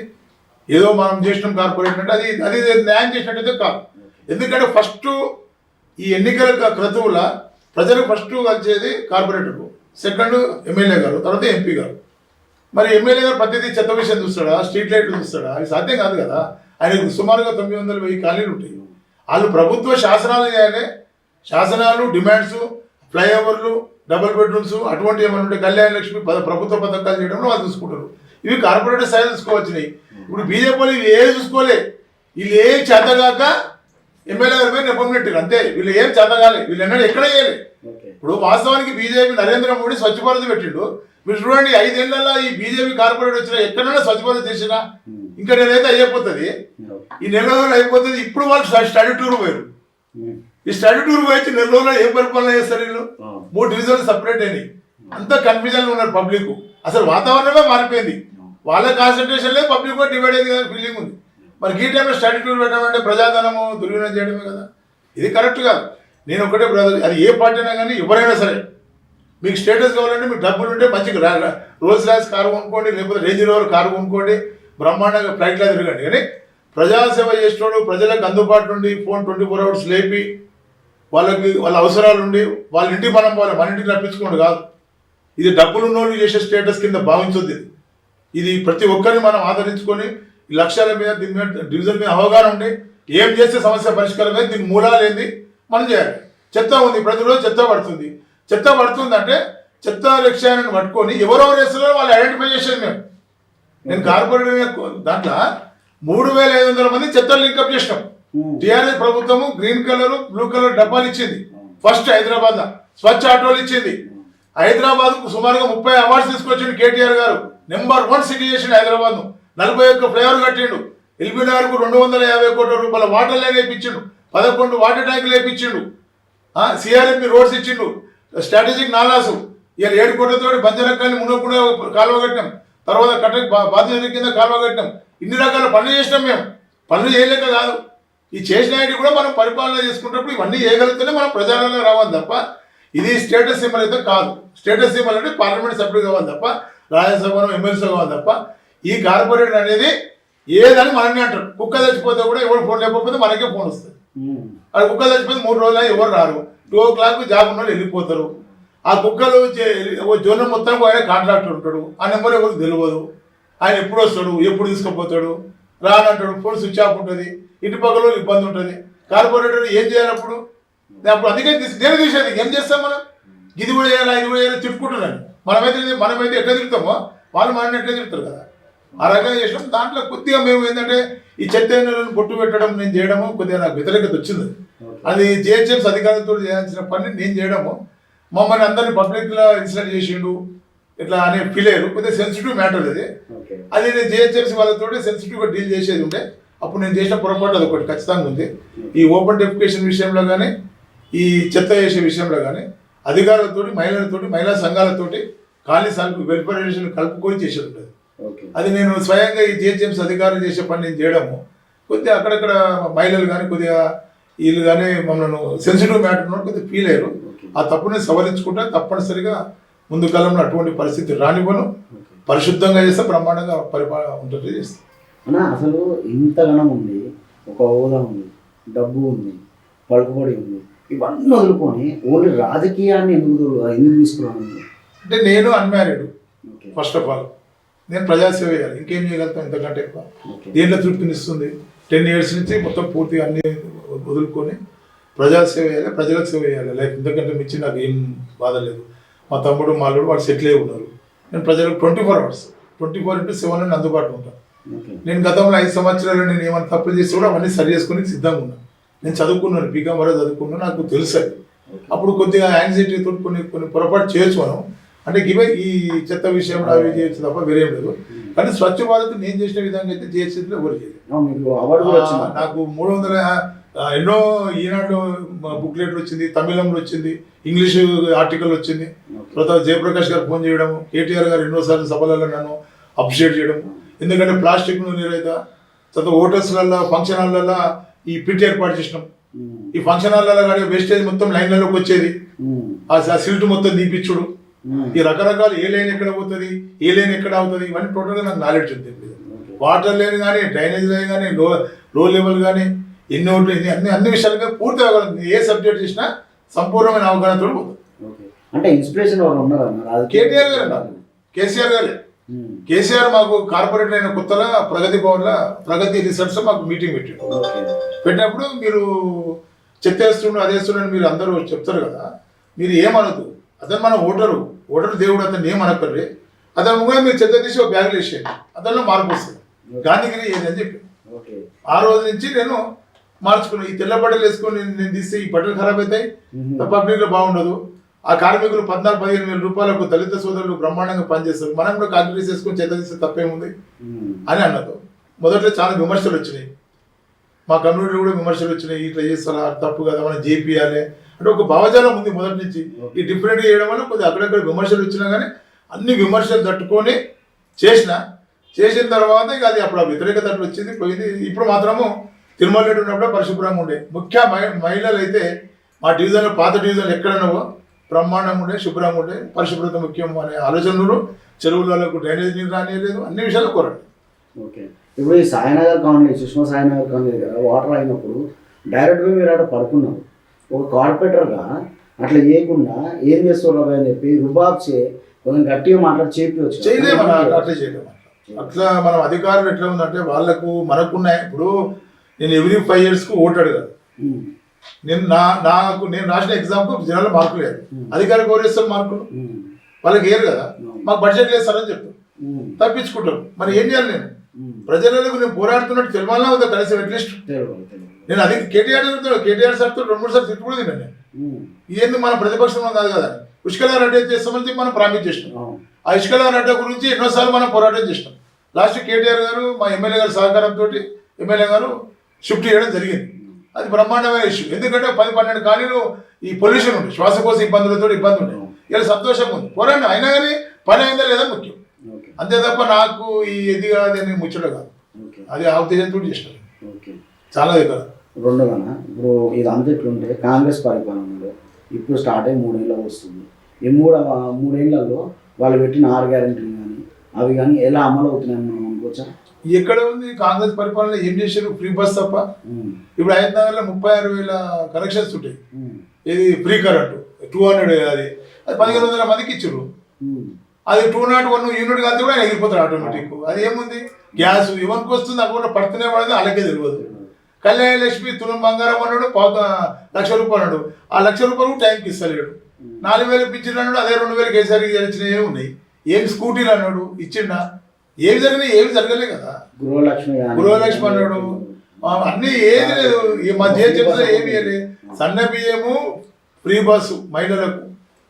ఏదో మనం చేసినాం కార్పొరేటర్ అంటే అది అది న్యాయం చేసినట్టయితే కాదు. ఎందుకంటే ఫస్ట్ ఈ ఎన్నికల క్రతువుల ప్రజలకు ఫస్ట్ కలిసేది కార్పొరేటర్, సెకండ్ ఎమ్మెల్యే గారు, తర్వాత ఎంపీ గారు. మరి ఎమ్మెల్యే గారు ప్రతిదీ చెత్త విషయం చూస్తాడా, స్ట్రీట్ లైట్లు చూస్తాడా? అది సాధ్యం కాదు కదా. ఆయనకు సుమారుగా 900-1000 కాలనీలు ఉంటాయి. వాళ్ళు ప్రభుత్వ శాసనాలు చేయాలి, శాసనాలు, డిమాండ్స్, ఫ్లైఓవర్లు, డబుల్ బెడ్రూమ్స్ అటువంటి ఏమైనా ఉంటే కళ్యాణ లక్ష్మి ప్రభుత్వ పథకాలు చేయడంలో వాళ్ళు చూసుకుంటారు. ఇవి కార్పొరేటర్ స్థాయి చూసుకోవచ్చినాయి. ఇప్పుడు బీజేపీ వాళ్ళు ఇవి ఏం చూసుకోలే, వీళ్ళు ఏం చేతగాక ఎమ్మెల్యే గారి మీద నెప్పనట్టు అంతే. వీళ్ళు ఏం చేతగాలి, వీళ్ళు ఎన్నడూ ఎక్కడ చేయాలి. ఇప్పుడు వాస్తవానికి బీజేపీ నరేంద్ర మోడీ స్వచ్ఛ భారత్ పెట్టిండు. మీరు చూడండి 5 ఏళ్లలో ఈ బీజేపీ కార్పొరేట్ వచ్చినా ఎక్కడైనా స్వచ్ఛ భారత్ చేసినా ఇంకా నేనైతే అయిపోతుంది, ఈ నెల రోజులు అయిపోతుంది. ఇప్పుడు వాళ్ళు స్టడీ టూర్ పోయారు. ఈ స్టడీ టూర్ పోయి నెల రోజుల్లో ఏం పరిపాలన చేస్తారు వీళ్ళు? 3 డివిజన్లు సపరేట్ అయినాయి. అంత కన్ఫ్యూజన్ ఉన్నారు పబ్లిక్. అసలు వాతావరణమే మారిపోయింది. వాళ్ళ కాన్సన్ట్రేషన్ లేదు, పబ్లిక్ కూడా డివైడ్ అయింది కదా ఫీలింగ్ ఉంది. మరి ఈ టైంలో స్టడీ టూర్ పెట్టామంటే ప్రజాధనము దుర్వినియోగం చేయడమే కదా. ఇది కరెక్ట్ కాదు. నేను ఒకటే బ్రదర్, అది ఏ పార్టీ అయినా కానీ ఎవరైనా సరే మీకు స్టేటస్ కావాలంటే మీకు డబ్బులు ఉంటే మంచిగా రోల్స్ రాయిస్ కారు కొనుక్కోండి, లేకపోతే రేంజ్ రోవర్ కారు కొనుక్కోండి, బ్రహ్మాండంగా ఫ్లైట్లో తిరగండి. కానీ ప్రజాసేవ చేసేవాడు ప్రజలకు అందుబాటులో ఉండి ఫోన్ 24 hours లేపి వాళ్ళకి వాళ్ళ అవసరాలు ఉండి వాళ్ళ ఇంటికి మనం పోవాలి, మన ఇంటికి రప్పించుకోండి కాదు. ఇది డబ్బులు ఉన్నోళ్ళు చేసే స్టేటస్ కింద భావించొద్దు. ఇది ప్రతి ఒక్కరిని మనం ఆదరించుకొని ఈ లక్ష్యాల మీద, దీని మీద, డివిజన్ మీద అవగాహన ఉండి ఏం చేస్తే సమస్య పరిష్కారం అయితే దీని మూలాలు ఏంది మనం చేయాలి. చెత్త ఉంది, ప్రతిరోజు చెత్త పడుతుంది. చెత్త పడుతుందంటే చెత్త లక్ష్యాన్ని పట్టుకొని ఎవరెవరు వేస్తున్నారో వాళ్ళు ఐడెంటిఫై చేసేది మేము. నేను కార్పొరేట్ దాంట్లో 3500 మంది చెత్తలు లింకప్ చేసినాం. టీఆర్ఎస్ ప్రభుత్వము గ్రీన్ కలర్, బ్లూ కలర్ డబ్బాలు ఇచ్చింది. ఫస్ట్ హైదరాబాద్ స్వచ్ఛ ఆటోలు ఇచ్చింది. హైదరాబాద్ కు సుమారుగా 30 అవార్డ్స్ తీసుకొచ్చిండు కేటీఆర్ గారు. నెంబర్ 1 సిటీ చేసిండు హైదరాబాద్ ను. 41 ఫ్లైఓవర్ కట్టిండు. ఎల్బీనగర్ కు 250 కోట్ల రూపాయల వాటర్ లైన్ వేయించిండు. 11 వాటర్ ట్యాంకులు వేయించిండు. సిఆర్ఎంపీ రోడ్స్ ఇచ్చిండు. స్ట్రాటజిక్ నాలాసు ఇలా 7 కోట్లతో బంజరకాయలు మునకుండా కాలువ కట్టినాం. తర్వాత కట్టకి బాధ్యత కింద కాలువ కట్టినాం. ఇన్ని రకాల పనులు చేసినాం. మేము పనులు చేయలేక కాదు, ఈ చేసిన కూడా మనం పరిపాలన చేసుకున్నప్పుడు ఇవన్నీ చేయగలిగితేనే మనం ప్రజారంలో రావాలి తప్ప ఇది స్టేటస్ సింబల్ అయితే కాదు. స్టేటస్ సింబల్ అంటే పార్లమెంట్ సభ్యుడు కావాలి తప్ప, రాజ్యసభను ఎమ్మెల్సీ కావాలి తప్ప. ఈ కార్పొరేట్ అనేది ఏదని మనమే అంటారు. కుక్క చచ్చిపోతే కూడా ఎవరు ఫోన్ లేకపోతే మనకే ఫోన్ వస్తుంది. అది కుక్క చచ్చిపోతే 3 రోజులు ఎవరు రారు. 2 o'clock జాబ్ ఉన్న వాళ్ళు వెళ్ళిపోతారు. ఆ కుక్కలు జోన్ మొత్తం ఆయన కాంట్రాక్టర్ ఉంటాడు. ఆ నెంబర్ ఎవరికి తెలియదు. ఆయన ఎప్పుడు వస్తాడు, ఎప్పుడు తీసుకుపోతాడు, రానంటాడు. ఫోన్ స్విచ్ ఆఫ్ ఉంటుంది. ఇటు పక్కలో ఇబ్బంది ఉంటుంది. కార్పొరేటర్ ఏం చేయాలి అప్పుడు? అందుకే నేను తీసేది ఏం చేస్తాం మనం? ఇది కూడా చేయాలి, ఇది కూడా చేయాలి తిట్టుకుంటున్నాను. మనమైతే ఎట్లా తిరుగుతామో వాళ్ళు మనల్ని ఎట్లా తిరుగుతారు కదా. ఆ రకంగా చేసినాం. దాంట్లో కొద్దిగా మేము ఏంటంటే ఈ చెత్త బొట్టు పెట్టడం నేను చేయడము కొద్దిగా నాకు వ్యతిరేకత వచ్చింది. అది జిహెచ్ఎంసీ అధికారులతో చేయాల్సిన పని నేను చేయడము. మమ్మల్ని అందరినీ పబ్లిక్లో ఇన్సిడెంట్ చేసిండు ఇట్లా అనే ఫీల్ అయ్యారు. కొద్దిగా సెన్సిటివ్ మ్యాటర్ అది నేను జిహెచ్ఎంసీ వాళ్ళతో సెన్సిటివ్గా డీల్ చేసేది ఉంటే అప్పుడు నేను చేసిన పొరపాటు అది ఒకటి ఖచ్చితంగా ఉంది. ఈ ఓపెన్ డెఫికేషన్ విషయంలో కానీ, ఈ చెత్త చేసే విషయంలో కానీ అధికారులతోటి, మహిళలతోటి, మహిళా సంఘాలతోటి కాలనీ వెల్ఫేర్ కలుపుకొని చేసేది ఉంటుంది. అది నేను స్వయంగా ఈ జిహెచ్ఎంసీ అధికారులు చేసే పని నేను చేయడము కొద్దిగా అక్కడక్కడ మహిళలు కానీ కొద్దిగా వీళ్ళు కానీ మమ్మల్ని సెన్సిటివ్ మ్యాటర్ ఉన్నట్టు కొద్దిగా ఫీల్ అయ్యారు. ఆ తప్పుని సవరించుకుంటే తప్పనిసరిగా ముందు కాలంలో అటువంటి పరిస్థితి రానివ్వను. పరిశుద్ధంగా చేస్తే బ్రహ్మాండంగా పరిపాలన ఉంటుంది చేస్తాం. అన్నా అసలు ఇంతగానం ఉంది, ఒక హోదా ఉంది, డబ్బు ఉంది, పలుకుబడి ఉంది, ఇవన్నీ వదులుకొని ఓన్లీ రాజకీయాన్ని ఎందుకు తీసుకున్నాను అంటే నేను అన్మ్యారీడ్. ఫస్ట్ ఆఫ్ ఆల్ నేను ప్రజాసేవ చేయాలి. ఇంకేం చేయగలుగుతాం ఇంతకంటే ఎక్కువ? దేంట్లో తృప్తినిస్తుంది? 10 years నుంచి మొత్తం పూర్తిగా అన్ని వదులుకొని ప్రజాసేవ చేయాలి, ప్రజలకు సేవ చేయాలి. లైఫ్ ఇంతకంటే మించి నాకు ఏం బాధ లేదు. మా తమ్ముడు మాల్లుడు వాళ్ళు సెటిల్ అయి ఉన్నారు. నేను ప్రజలకు 24 hours 24/7 అందుబాటులో ఉంటాను. నేను గతంలో 5 సంవత్సరాలు నేను ఏమైనా తప్పులు చేస్తే కూడా అవన్నీ సరి చేసుకుని సిద్ధంగా ఉన్నాను. నేను చదువుకున్నాను, బీకాం వరకు చదువుకున్నాను. నాకు తెలుసు అప్పుడు కొద్దిగా యాంగ్జైటీతో కొన్ని పొరపాటు చేయొచ్చు మనం. అంటే ఈ చెత్త విషయంలో అవి చేయొచ్చు తప్ప వేరేం లేదు. కానీ స్వచ్ఛ భారత్ నేను చేసిన విధంగా అయితే జిహెచ్ఎంసీలో ఎవరు చేయలేదు. నాకు 300 ఎన్నో ఈనాడు బుక్లెట్లు వచ్చింది, తమిళంలో వచ్చింది, ఇంగ్లీష్ ఆర్టికల్ వచ్చింది. తర్వాత జయప్రకాష్ గారు ఫోన్ చేయడం, కేటీఆర్ గారు ఎన్నోసార్లు సభలలో నన్ను అప్రిషియేట్ చేయడం. ఎందుకంటే ప్లాస్టిక్ నీరైతే తర్వాత హోటల్స్లలో, ఫంక్షన్ హాల్లో ఈ పిట్ ఏర్పాటు చేసినాం. ఈ ఫంక్షన్ హాల్లో కానీ వేస్టేజ్ మొత్తం లైన్లలోకి వచ్చేది, ఆ సిల్ట్ మొత్తం తీపిచ్చుడు, ఈ రకరకాల ఏ లైన్ ఎక్కడ పోతుంది, ఏ లైన్ ఎక్కడ అవుతుంది, ఇవన్నీ టోటల్గా నాకు నాలెడ్జ్ ఉంది. వాటర్ లైన్ కానీ, డ్రైనేజ్ లైన్ కానీ, లో లెవెల్ కానీ, ఎన్ని ఓట్లు, అన్ని విషయాలుగా పూర్తి అవగాహన, ఏ సబ్జెక్ట్ చేసినా సంపూర్ణమైన అవగాహనతో పోతుంది. అంటే ఇన్స్పిరేషన్ వాళ్ళు ఉన్నారు కేటీఆర్ గారు అన్నారు, కేసీఆర్ గారే. కేసీఆర్ మాకు కార్పొరేటర్ అయిన కొత్తలో ప్రగతి భవన్లో ప్రగతి రిసర్చ్ మాకు మీటింగ్ పెట్టాడు. పెట్టినప్పుడు మీరు చెత్త వేస్తుండ్రు అది వేస్తుండ్రు మీరు అందరూ చెప్తారు కదా, మీరు ఏమనదు, అతను మన ఓటరు దేవుడు, అతను ఏమనక్కర్లే, అతను కూడా మీరు చెత్త తీసి ఒక బ్యాగులు వేసేయండి, అతనిలో మార్పు వస్తుంది, గాంధీగిరి ఏదని చెప్పి ఆ రోజు నుంచి నేను మార్చుకున్నాను. ఈ తెల్ల బట్టలు వేసుకొని నేను తీస్తే ఈ బట్టలు ఖరాబ్ అవుతాయి, పబ్లిక్ లో బాగుండదు, ఆ కార్మికులు 14-15 రూపాయలకు దళిత సోదరులు బ్రహ్మాండంగా పనిచేస్తారు, మనం కూడా కాంట్రిబ్యూట్ చేసుకొని చెత్త తీస్తే తప్పేముంది అని అన్నది. మొదట్లో చాలా విమర్శలు వచ్చినాయి, మా కమ్యూనిటీలో కూడా విమర్శలు వచ్చినాయి, ఇట్లా చేస్తారా తప్పు కదా, మనం చేపియాలి అంటే ఒక భావజాలం ఉంది మొదటి నుంచి. ఈ డిఫరెంట్గా చేయడం వల్ల కొద్దిగా అక్కడక్కడ విమర్శలు వచ్చినా కానీ అన్ని విమర్శలు తట్టుకొని చేసిన తర్వాత ఇక అది అప్పుడు ఆ వ్యతిరేకత అట్లా వచ్చింది పోయింది. ఇప్పుడు మాత్రము తిరుమల రెడ్డి ఉన్నప్పుడు పరిశుభ్రంగా ఉండే, ముఖ్య మహిళలు అయితే మా డివిజన్లో పాత డివిజన్లు ఎక్కడన్నావో బ్రహ్మాండంగా ఉండే, శుభ్రంగా ఉండే, పరిశుభ్రత ముఖ్యం అనే ఆలోచనలు, చెరువులకు డ్రైనేజ్ నీరు రానియలేదు, అన్ని విషయాలు కోరండి. ఓకే, ఇప్పుడు ఈ సాయినగర్ కాలనీ, సుష్మా సాయినగర్ కాలనీ దగ్గర వాటర్ అయినప్పుడు డైరెక్ట్గా మీరు అక్కడ పడుకున్నారు, ఒక కార్పొరేటర్గా అట్లా చేయకుండా ఏం చేస్తున్నారు అని చెప్పి రుబాబ్చే కొంచెం గట్టిగా మాట్లాడి చేపించవచ్చు. చేయలేము అట్లా చేయలేము. అట్లా మనం అధికారులు ఎట్లా ఉందంటే వాళ్ళకు మనకున్నాయి. ఇప్పుడు నేను ఎవ్రీ 5 yearsకు ఓటు అడగాలి, నేను రాసిన ఎగ్జామ్కు జనాలు మార్కులు లేదు, అధికారికి ఓరేస్తారు మార్కులు, వాళ్ళకి ఏరు కదా, మాకు బడ్జెట్ లేదు సార్ అని చెప్తారు, తప్పించుకుంటారు. మరి ఏం చేయాలి? నేను ప్రజలకు నేను పోరాడుతున్నట్టు తెలవాలన్నా ఉందా కనీసం అట్లీస్ట్? నేను అది కేటీఆర్ సార్తో 2-3 సార్లు తిట్టు కూడా తిన్నాను నేను, ఇదేంది మన ప్రతిపక్షంలో కాదు కదా, పుష్కల రెడ్డి చేస్తామని చెప్పి మనం ప్రామిస్ చేసినాం. ఆ ఇష్కల రెడ్డి గురించి ఎన్నోసార్లు మనం పోరాటం చేసినాం. లాస్ట్ కేటీఆర్ గారు మా ఎమ్మెల్యే గారి సహకారంతో ఎమ్మెల్యే గారు షిఫ్ట్ చేయడం జరిగింది. అది బ్రహ్మాండమైన ఇష్యూ, ఎందుకంటే 10-12 కాలనీలు ఈ పొల్యూషన్ ఉంది, శ్వాసకోశ ఇబ్బందులతో ఇబ్బంది ఉన్నాయి. ఇలా సంతోషంగా ఉంది, పోరాడి అయినా కానీ పని అయిందా లేదా ముఖ్యం, అంతే తప్ప నాకు ఈ ఇది కాదని ముచ్చట కాదు, అది ఆ ఉద్దేశంతో చేసినారు. చాలా దగ్గర రెండుగానా ఇప్పుడు ఇదంతా ఎట్లుంటే కాంగ్రెస్ పరిపాలనలో ఇప్పుడు స్టార్ట్ అయ్యి 3 ఏళ్ళు వస్తుంది. ఈ 3 ఏళ్లలో వాళ్ళు పెట్టిన 6 గ్యారెంటీలు కానీ అవి కానీ ఎలా అమలు అవుతున్నాయని మనం అనుకోవచ్చా? ఎక్కడ ఉంది కాంగ్రెస్ పరిపాలన? ఏం చేశారు? ఫ్రీ బస్ తప్ప. ఇప్పుడు హైదరాబాద్లో 36,000 కనెక్షన్స్ ఉంటాయి, ఇది ఫ్రీ కరెంట్ 200, అది 1500 మందికి ఇచ్చారు. అది 201 యూనిట్ కలిసి కూడా ఎగిరిపోతారు ఆటోమేటిక్. అది ఏముంది, గ్యాస్ ఎవరికి వస్తుంది అక్కడ పడుతూనే పడదు, అలాగే తెలియదు. కళ్యాణ లక్ష్మి తులం బంగారం అన్నాడు, 1,00,000 రూపాయలు అన్నాడు, ఆ 1,00,000 రూపాయలు టైంకి ఇస్తలేడు. 4,000 పిచ్చిన అన్నాడు, అదే 2,000 కేసీఆర్ ఇచ్చినవి ఉన్నాయి. ఏమి స్కూటీలు అన్నాడు, ఇచ్చిండా? ఏమి జరిగినాయి? ఏమి జరగలే కదా. గృహలక్ష్మి అన్నాడు, అన్ని ఏది లేదు. మా చెప్తే ఏమి ఇవ్వలే. సన్న బియ్యము, ఫ్రీ బస్సు మహిళలకు,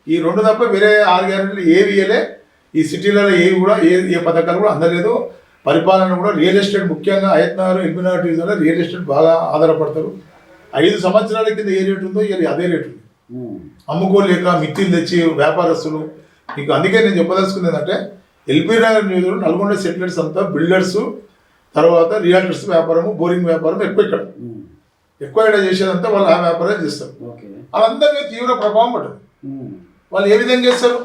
ఈ 2 తప్ప వేరే 6 గ్యారెంటీలు ఏవి ఇవ్వలే. ఈ సిటీలలో ఏవి కూడా ఏ పథకాలు కూడా అందలేదు. పరిపాలన కూడా రియల్ ఎస్టేట్, ముఖ్యంగా హయత్నగర్, ఎల్బీనగర్ డివిజన్లో రియల్ ఎస్టేట్ బాగా ఆధారపడతారు. 5 సంవత్సరాల కింద ఏ రేటు ఉందో ఇక అదే రేటు ఉంది. అమ్ముకోలేక మిత్తిలు తెచ్చి వ్యాపారస్తులు. మీకు అందుకే నేను చెప్పదలుచుకుంది ఏంటంటే, ఎల్బీ నగర్ నియోజకవర్గంలో నల్గొండ సెటిలర్స్ అంతా బిల్డర్స్, తర్వాత రియల్టర్స్ వ్యాపారము, బోరింగ్ వ్యాపారం ఎక్కువ ఇక్కడ చేసేదంతా వాళ్ళు ఆ వ్యాపారం చేస్తారు. వాళ్ళందరికీ తీవ్ర ప్రభావం పడుతుంది. వాళ్ళు ఏ విధంగా చేస్తారు?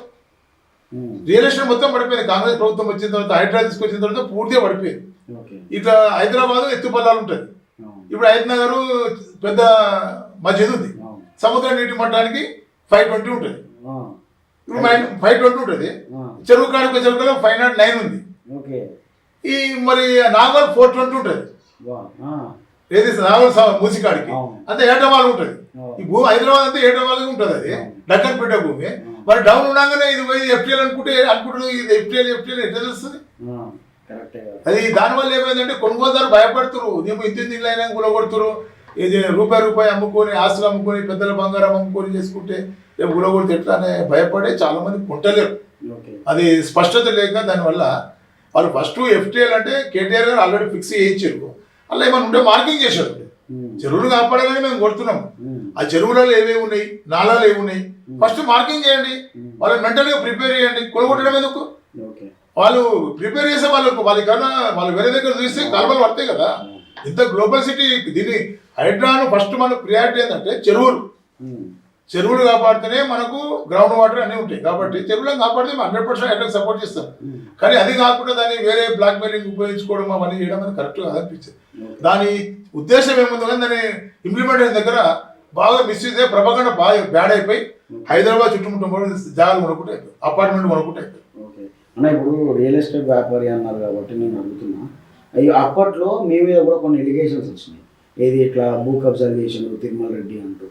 రియల్ ఎస్టేట్ మొత్తం పడిపోయింది. కాంగ్రెస్ ప్రభుత్వం వచ్చిన తర్వాత, హైదరాబాద్ తీసుకొచ్చిన తర్వాత పూర్తిగా పడిపోయింది. ఇట్లా హైదరాబాద్ ఎత్తుపల్లాలు ఉంటుంది. ఇప్పుడు హైదరాబాద్ పెద్ద మస్జిద్ ఉంది, సముద్ర నీటి మట్టానికి 520 ఉంటుంది. ఇప్పుడు 520 ఉంటుంది. చెరువు కాడికి చెరువులో 509 ఉంది. ఈ మరి నాగోల్ 420 ఉంటుంది. ఏది నాగోల్ మూసికాడికి అంతే ఏటవాళ్ళు ఉంటుంది. ఈ భూమి హైదరాబాద్ అంతా ఏటవాళ్ళకి ఉంటుంది. అది డక్కన్ పెట్టే భూమి. మరి డౌన్ ఉండగానే ఇది పోయి ఎఫ్టీఎల్ అనుకుంటున్నారు. ఇది ఎఫ్టీఎల్ ఎట్లా తెలుస్తుంది? అది దానివల్ల ఏమైందంటే కొనుగోలుదారు భయపడుతురు. నీకు ఇంత ఇల్లు అయినా గులగొడుతురు. ఇది రూపాయి అమ్ముకొని, ఆస్తులు అమ్ముకొని, పెద్దల బంగారం అమ్ముకొని చేసుకుంటే రేపు గులగొడితే ఎట్లా అనే భయపడే చాలా మంది కొంటలేరు. అది స్పష్టత లేక దానివల్ల వాళ్ళు ఫస్ట్ ఎఫ్టీఎల్ అంటే కేటీఆర్ గారు ఆల్రెడీ ఫిక్స్ చేయించారు. అలా ఏమైనా ఉంటే మార్కింగ్ చేశారు. చెరువులు కాపాడాలని మేము కొడుతున్నాం. ఆ చెరువులలో ఏమేమి ఉన్నాయి, నాలాలు ఏమి ఉన్నాయి, ఫస్ట్ మార్కింగ్ చేయండి. వాళ్ళని మెంటల్గా ప్రిపేర్ చేయండి. కొలగొట్టడం ఎందుకు? వాళ్ళు ప్రిపేర్ చేసే వాళ్ళకన్నా వాళ్ళు వేరే దగ్గర చూస్తే కాలువలు పడతాయి కదా. ఇంత గ్లోబల్ సిటీ దీన్ని హైడ్రాను ఫస్ట్ మనకు ప్రియారిటీ ఏంటంటే చెరువులు కాపాడితేనే మనకు గ్రౌండ్ వాటర్ అన్నీ ఉంటాయి. కాబట్టి చెరువులను కాపాడితే 100% హైడ్రాకి సపోర్ట్ చేస్తాం. కానీ అది కాకుండా దాన్ని వేరే బ్లాక్ మెయిలింగ్ ఉపయోగించుకోవడం అవన్నీ చేయడం అనేది కరెక్ట్ కాదనిపించింది. దాని ఉద్దేశం ఏముందో కానీ దాన్ని ఇంప్లిమెంట్ అయిన దగ్గర బాగా మిస్ అయితే ప్రభాకరణ బాగా బ్యాడ్ అయిపోయి హైదరాబాద్ చుట్టుముట్టు జాగాలు కొనుక్కుంటే అయిపోయి, అపార్ట్మెంట్ కొనుక్కుంటే అయిపోయి. అన్న ఇప్పుడు రియల్ ఎస్టేట్ వ్యాపారి అన్నారు కాబట్టి నేను అడుగుతున్నా, అయ్యో అప్పట్లో మీ మీద కూడా కొన్ని ఎలిగేషన్స్ వచ్చినాయి, ఏది ఇట్లా భూ కబ్జాలు చేసిండు తిరుమల రెడ్డి అంటూ.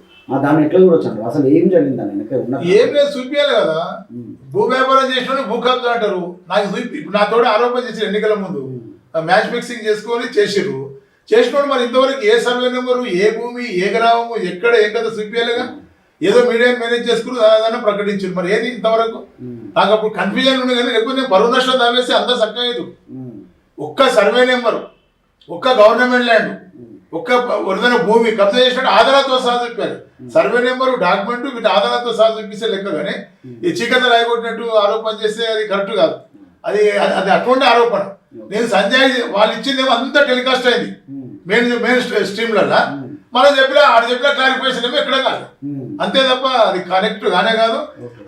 దాన్ని ఎట్లా చూడొచ్చు అంటారు, అసలు ఏం జరిగిందని వెనక ఏం లేదు చూపించాలి కదా. భూ వ్యాపారం చేసిన భూ కబ్జా అంటారు. నాకు ఇప్పుడు నా తోడు ఆరోపణ చేసి ఎన్నికల ముందు మ్యాచ్ ఫిక్సింగ్ చేసుకొని చేసిర్రు. చేసినోడు మరి ఇంతవరకు ఏ సర్వే నెంబరు, ఏ భూమి, ఏ గ్రామము, ఎక్కడ ఏ కదా చూపించాలిగా. ఏదో మీడియా మేనేజ్ చేసుకుని దాన్ని ప్రకటించారు. మరి ఏది ఇంతవరకు నాకు అప్పుడు కన్ఫ్యూజన్ ఉంది. కానీ లేకపోతే నేను పరువు నష్టం దావేసి అంతా చక్కగా ఒక్క సర్వే నెంబరు, ఒక్క గవర్నమెంట్ ల్యాండ్, ఒక్క ఒరిజినల్ భూమి కబ్జా చేసినట్టు ఆధారాలతో సహా చెప్పారు. సర్వే నెంబరు, డాక్యుమెంట్ వీటి ఆధారాలతో సహా చూపిస్తే లెక్క. కానీ ఈ చీకత రాయగొట్టినట్టు ఆరోపణ చేస్తే అది కరెక్ట్ కాదు. అది అది అటువంటి ఆరోపణ. నేను సంజయ్ వాళ్ళు ఇచ్చిందేమో అంతా టెలికాస్ట్ అయింది మెయిన్ స్ట్రీమ్లలో. మనం చెప్పినా ఆడు చెప్పిన క్లారిఫికేషన్ ఏమో ఎక్కడ కాదు. అంతే తప్ప అది కరెక్ట్ గానే కాదు.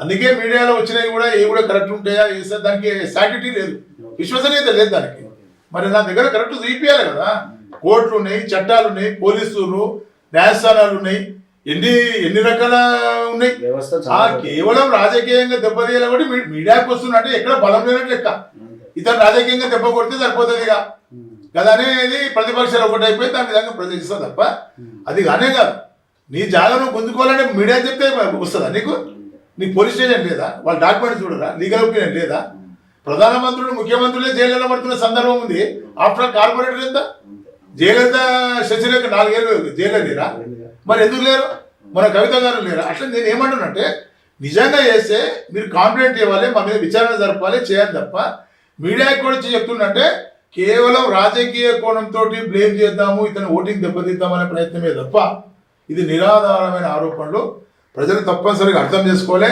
అందుకే మీడియాలో వచ్చినవి కూడా ఏ కూడా కరెక్ట్ ఉంటాయా, దానికి సాటిటీ లేదు, విశ్వసనీయత లేదు దానికి. మరి నా దగ్గర కరెక్ట్ చూపించాలి కదా. కోర్టులు ఉన్నాయి, చట్టాలు ఉన్నాయి, పోలీసులు, న్యాయస్థానాలు ఉన్నాయి, ఎన్ని రకాల ఉన్నాయి. కేవలం రాజకీయంగా దెబ్బతీయాలి కూడా మీడియాకి వస్తున్నట్టే ఎక్కడ బలం లేనట్టు లెక్క. ఇతను రాజకీయంగా దెబ్బ కొడితే సరిపోతుందిగా కదా అనేది ప్రతిపక్షాలు ఒకటి అయిపోయి దాని విధంగా ప్రదర్శిస్తా తప్ప అది కానే కాదు. నీ జాగాను పొందుకోవాలంటే మీడియా చెప్తే వస్తుందా నీకు? నీ పోలీస్ స్టేషన్ లేదా? వాళ్ళ డాక్యుమెంట్స్ చూడరా? లీగల్ ఒపీనియన్ లేదా? ప్రధానమంత్రులు, ముఖ్యమంత్రులే జైల్లో పడుతున్న సందర్భం ఉంది. ఆఫ్టర్ కార్పొరేటర్ ఎంత జైలెంత శశిరేఖ 4 ఏళ్ళు జైల్లో లేరా? మరి ఎందుకు లేరు? మన కవిత గారు లేరా? అట్లా నేను ఏమంటున్నంటే నిజంగా చేస్తే మీరు కాంప్లైంట్ ఇవ్వాలి, మా మీద విచారణ జరపాలి, చేయాలి తప్ప మీడియాకి కూడా చెప్తున్నట్టే కేవలం రాజకీయ కోణంతో బ్లేమ్ చేద్దాము, ఇతను ఓటింగ్ దెబ్బతీద్దామనే ప్రయత్నమే తప్ప ఇది నిరాధారమైన ఆరోపణలు. ప్రజలు తప్పనిసరిగా అర్థం చేసుకోలే.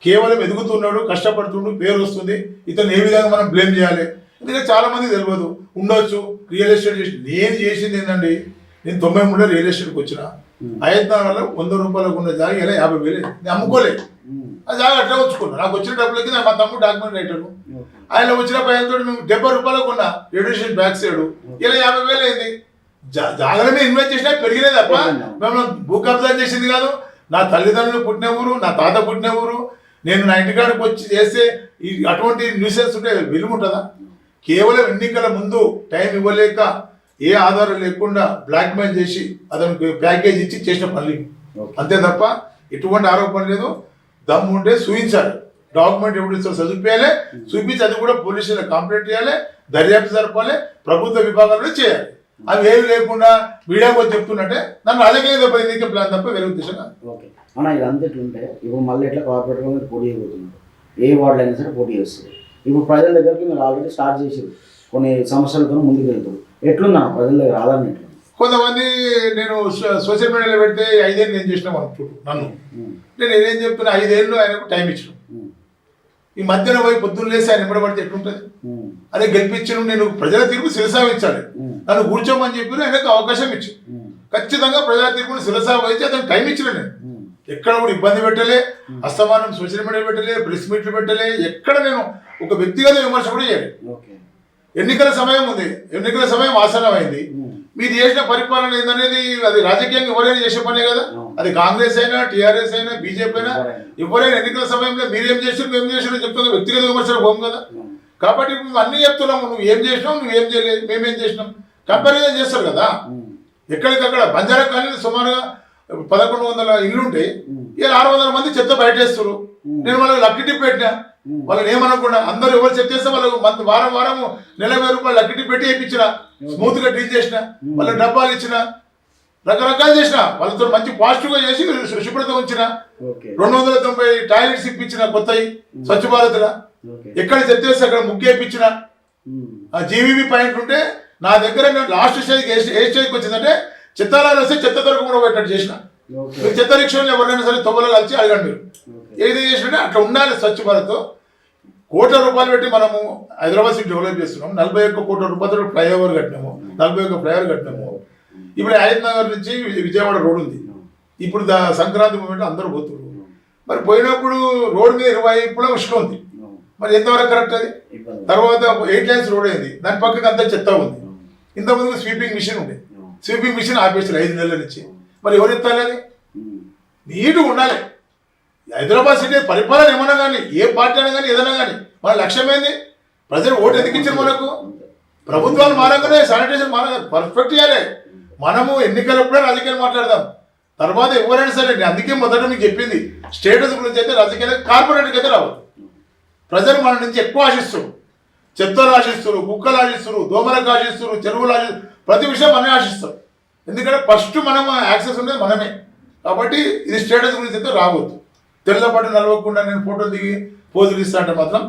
కేవలం ఎదుగుతున్నాడు, కష్టపడుతుండు, పేరు వస్తుంది, ఇతను ఏ విధంగా మనం బ్లేమ్ చేయాలి. ఎందుకంటే చాలా మంది తెలియదు ఉండొచ్చు. రియల్ ఎస్టేట్ చేసి నేను చేసింది ఏంటండి, నేను 93లో రియల్ ఎస్టేట్కి వచ్చిన. 5 100 రూపాయలకు ఉన్న జాగా ఇలా 50,000 నేను అమ్ముకోలేదు. ఆ జాగా అట్లా వచ్చుకున్నా. నాకు వచ్చిన డబ్బులకి మా తమ్ముడు డాక్యుమెంట్ రైటరు, ఆయన వచ్చిన పైనతో మేము 70 రూపాయలకు ఉన్న రేడియేషన్ బ్యాక్ సైడ్ ఇలా 50,000 అయింది. జాగ్రత్త మీద ఇన్వెస్ట్ చేసినా పెరిగినాయి తప్ప మేము భూ కబ్జా చేసింది కాదు. నా తల్లిదండ్రులు పుట్టిన ఊరు, నా తాత పుట్టిన ఊరు, నేను నా ఇంటికాడికి వచ్చి చేస్తే అటువంటి న్యూసెన్స్ ఉంటే విలువ ఉంటుందా? కేవలం ఎన్నికల ముందు టైం ఇవ్వలేక ఏ ఆధారం లేకుండా బ్లాక్మెయిల్ చేసి అతనికి ప్యాకేజ్ ఇచ్చి చేసిన పనులు అంతే తప్ప ఎటువంటి ఆరోపణ లేదు. దమ్ము ఉంటే చూపించాలి, డాక్యుమెంట్ ఎవిడెన్స్ చూపించాలి, చూపించి అది కూడా పోలీసులకు కంప్లైంట్ చేయాలి, దర్యాప్తు జరపాలి, ప్రభుత్వ విభాగాల్లో చేయాలి. అవి ఏమి లేకుండా మీడియాకి వచ్చి చెప్తున్నట్టే నన్ను రాజకీయ దెబ్బ ఎన్నిక ప్లాన్ తప్ప వేరే ఉద్దేశం కాదు. ఓకే అన్న, ఇదంతా ఎట్లుంటే ఇప్పుడు మళ్ళీ ఎట్లా కార్పొరేట్గా మీరు పోటీ చేయబోతున్నారు, ఏ వార్డులో అయినా సరే పోటీ చేస్తారు. ఇప్పుడు ప్రజల దగ్గరికి మీరు ఆల్రెడీ స్టార్ట్ చేసారు, కొన్ని సమస్యలతో ముందుకు వెళ్తారు. ఎట్లుందా ప్రజల దగ్గర ఆధారం ఎట్లా? కొంతమంది నేను సోషల్ మీడియాలో పెడితే 5 ఏళ్ళు నేను చేసినాం అనుకుంటు నన్ను. నేనేం చెప్తున్నా 5 ఏళ్ళు ఆయనకు టైం ఇచ్చిన. ఈ మధ్యన పోయి పొద్దున్న లేసి ఆయన ఎప్పుడు పడితే ఎట్లుంటుంది? అదే గెలిపించిన నేను ప్రజల తీర్పు శిరసావించాలి. నన్ను కూర్చోమని చెప్పి ఆయనకు అవకాశం ఇచ్చి ఖచ్చితంగా ప్రజల తీర్పుని శిరసావించి అతను టైం ఇచ్చిన. నేను ఎక్కడ కూడా ఇబ్బంది పెట్టలే, అస్తమానం సోషల్ మీడియా పెట్టలే, ప్రెస్ మీట్లు పెట్టలే, ఎక్కడ నేను ఒక వ్యక్తిగత విమర్శ కూడా చేయాలి. ఎన్నికల సమయం ఉంది, ఎన్నికల సమయం ఆసనమైంది. మీరు చేసిన పరిపాలన ఏందనేది అది రాజకీయంగా ఎవరైనా చేసే పనే కదా. అది కాంగ్రెస్ అయినా, టీఆర్ఎస్ అయినా, బీజేపీ అయినా ఎవరైనా ఎన్నికల సమయంలో మీరేం చేసారు, మేము చేసారు చెప్తున్నా, వ్యక్తిగత విమర్శలు పోం కదా. కాబట్టి మేము అన్నీ చెప్తున్నాము, నువ్వు ఏం చేసినావు, నువ్వేం చేయలేదు, మేమేం చేసినాం కంపారిజన్ చేస్తారు కదా. ఎక్కడికక్కడ బంజారా కాలనీ సుమారుగా 1100 ఇల్లు ఉంటాయి, ఇక 600 మంది చెత్త బయటేస్తారు. నేను వాళ్ళకి లక్కీ టిప్ పెట్టినా, వాళ్ళని ఏమనకుండా అందరూ ఎవరు చెక్ చేస్తే వాళ్ళకు వారం 40,000 రూపాయలు లక్కీ టిప్ పెట్టి వేయించిన, స్మూత్ గా డీల్ చేసిన, వాళ్ళకి డబ్బాలు ఇచ్చిన, రకరకాలు చేసిన, వాళ్ళతో మంచి పాజిటివ్ గా చేసి శుభ్రత ఉంచిన, 290 టాయిలెట్స్ ఇప్పించిన కొత్తవి స్వచ్ఛ భారత్ లా. ఎక్కడ చెత్త వేస్తే అక్కడ ముగ్గు వేయించిన. జీవీబీ పాయింట్ ఉంటే నా దగ్గర లాస్ట్ స్టేజ్కి ఏ స్టేజ్కి వచ్చిందంటే చెత్తలాలు వస్తే చెత్త దొరకకుండా పెట్టట్టు చేసిన. మీరు చెత్త రిక్షాలు ఎవరైనా సరే తొవ్వలో కలిసి అడగండి. మీరు ఏది చేసినట్టే అట్లా ఉండాలి. స్వచ్ఛ భారత్ కోట్ల రూపాయలు పెట్టి మనము హైదరాబాద్ సిటీ డెవలప్ చేస్తున్నాము. 41 కోట్ల రూపాయలతో ఫ్లైఓవర్ కట్టినాము, 41 ఫ్లైఓవర్ కట్టినాము, ఇప్పుడు హయత్ నగర్ నుంచి విజయవాడ రోడ్ ఉంది. ఇప్పుడు సంక్రాంతి మూమెంట్ అందరూ పోతున్నారు. మరి పోయినప్పుడు రోడ్ మీద 20 వైపులా ఉష్క ఉంది. మరి ఎంతవరకు కరెక్ట్ అది? తర్వాత 8 లైన్స్ రోడ్ అయింది, దాని పక్కకి అంతా చెత్త ఉంది. ఇంతకుముందు స్వీపింగ్ మిషన్ ఉంది, స్వీపింగ్ మిషన్ ఆపేసారు 5 నెలల నుంచి. మరి ఎవరు ఎత్తాలి? అది నీట్గా ఉండాలి. హైదరాబాద్ సిటీ పరిపాలన ఏమన్నా కానీ, ఏ పార్టీ అయినా కానీ, ఏదైనా కానీ మన లక్ష్యం ఏంది? ప్రజలు ఓటు ఎందుకు ఇచ్చారు మనకు? ప్రభుత్వాలు మారగానే శానిటేషన్ మారగా పర్ఫెక్ట్ చేయాలి. మనము ఎన్నికలప్పుడే రాజకీయాలు మాట్లాడదాం, తర్వాత ఎవరైనా సరే. అందుకే మొదట మీకు చెప్పింది, స్టేటస్ గురించి అయితే రాజకీయాలు కార్పొరేట్కి అయితే రావద్దు. ప్రజలు మన నుంచి ఎక్కువ ఆశిస్తారు. చెత్తలు ఆశిస్తారు, కుక్కలు ఆశిస్తారు, దోమలకు ఆశిస్తారు, చెరువులు ఆశిస్తారు, ప్రతి విషయం మనమే ఆశిస్తాం. ఎందుకంటే ఫస్ట్ మనం యాక్సెస్ ఉండేది మనమే. కాబట్టి ఇది స్టేటస్ గురించి అయితే రావద్దు. తెల్లబడి నలవకుండా నేను ఫోటోలు దిగి పోజులు ఇస్తా అంటే మాత్రం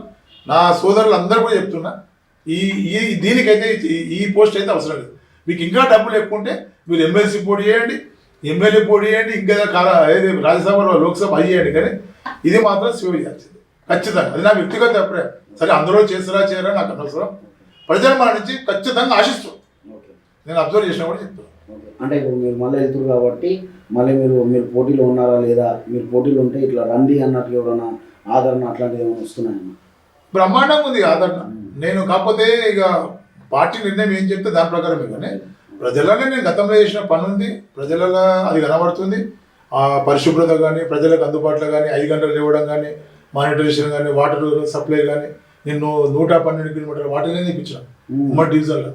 నా సోదరులు అందరూ కూడా చెప్తున్నా, ఈ ఈ దీనికైతే ఈ పోస్ట్ అయితే అవసరం లేదు. మీకు ఇంకా డబ్బులు ఎక్కువ ఉంటే మీరు ఎమ్మెల్సీ పోటీ చేయండి, ఎమ్మెల్యే పోటీ చేయండి, ఇంకా ఏది రాజ్యసభలో లోక్సభ అయ్యేయండి. కానీ ఇది మాత్రం సేవ చేయాల్సింది ఖచ్చితంగా. అది నా వ్యక్తిగత అభిప్రాయం. సరే అందరూ చేస్తారా చేయరా నాకు అనవసరం. ప్రజలు మన నుంచి ఖచ్చితంగా ఆశిస్తాం. నేను అబ్జర్వ్ చేసినా కూడా చెప్తాను. అంటే ఇప్పుడు మీరు మళ్ళీ వెళ్తారు కాబట్టి మళ్ళీ మీరు పోటీలో ఉన్నారా లేదా, మీరు పోటీలో ఉంటే ఇట్లా రండి అన్నట్టు ఎవరైనా ఆదరణ అట్లాంటివి ఏమైనా వస్తున్నాయన్నా? బ్రహ్మాండంగా ఉంది ఆదరణ. నేను కాకపోతే ఇక పార్టీ నిర్ణయం ఏం చెప్తే దాని ప్రకారమే. కానీ ప్రజలనే నేను గతంలో చేసిన పని ఉంది, ప్రజలలో అది కనబడుతుంది. ఆ పరిశుభ్రత కానీ, ప్రజలకు అందుబాటులో కానీ, 5 గంటలు ఇవ్వడం కానీ, మానిటరేషన్ కానీ, వాటర్ సప్లై కానీ. నేను 112 కిలోమీటర్ల వాటర్లే ఇప్పించిన ఉమ్మడి డివిజన్లో.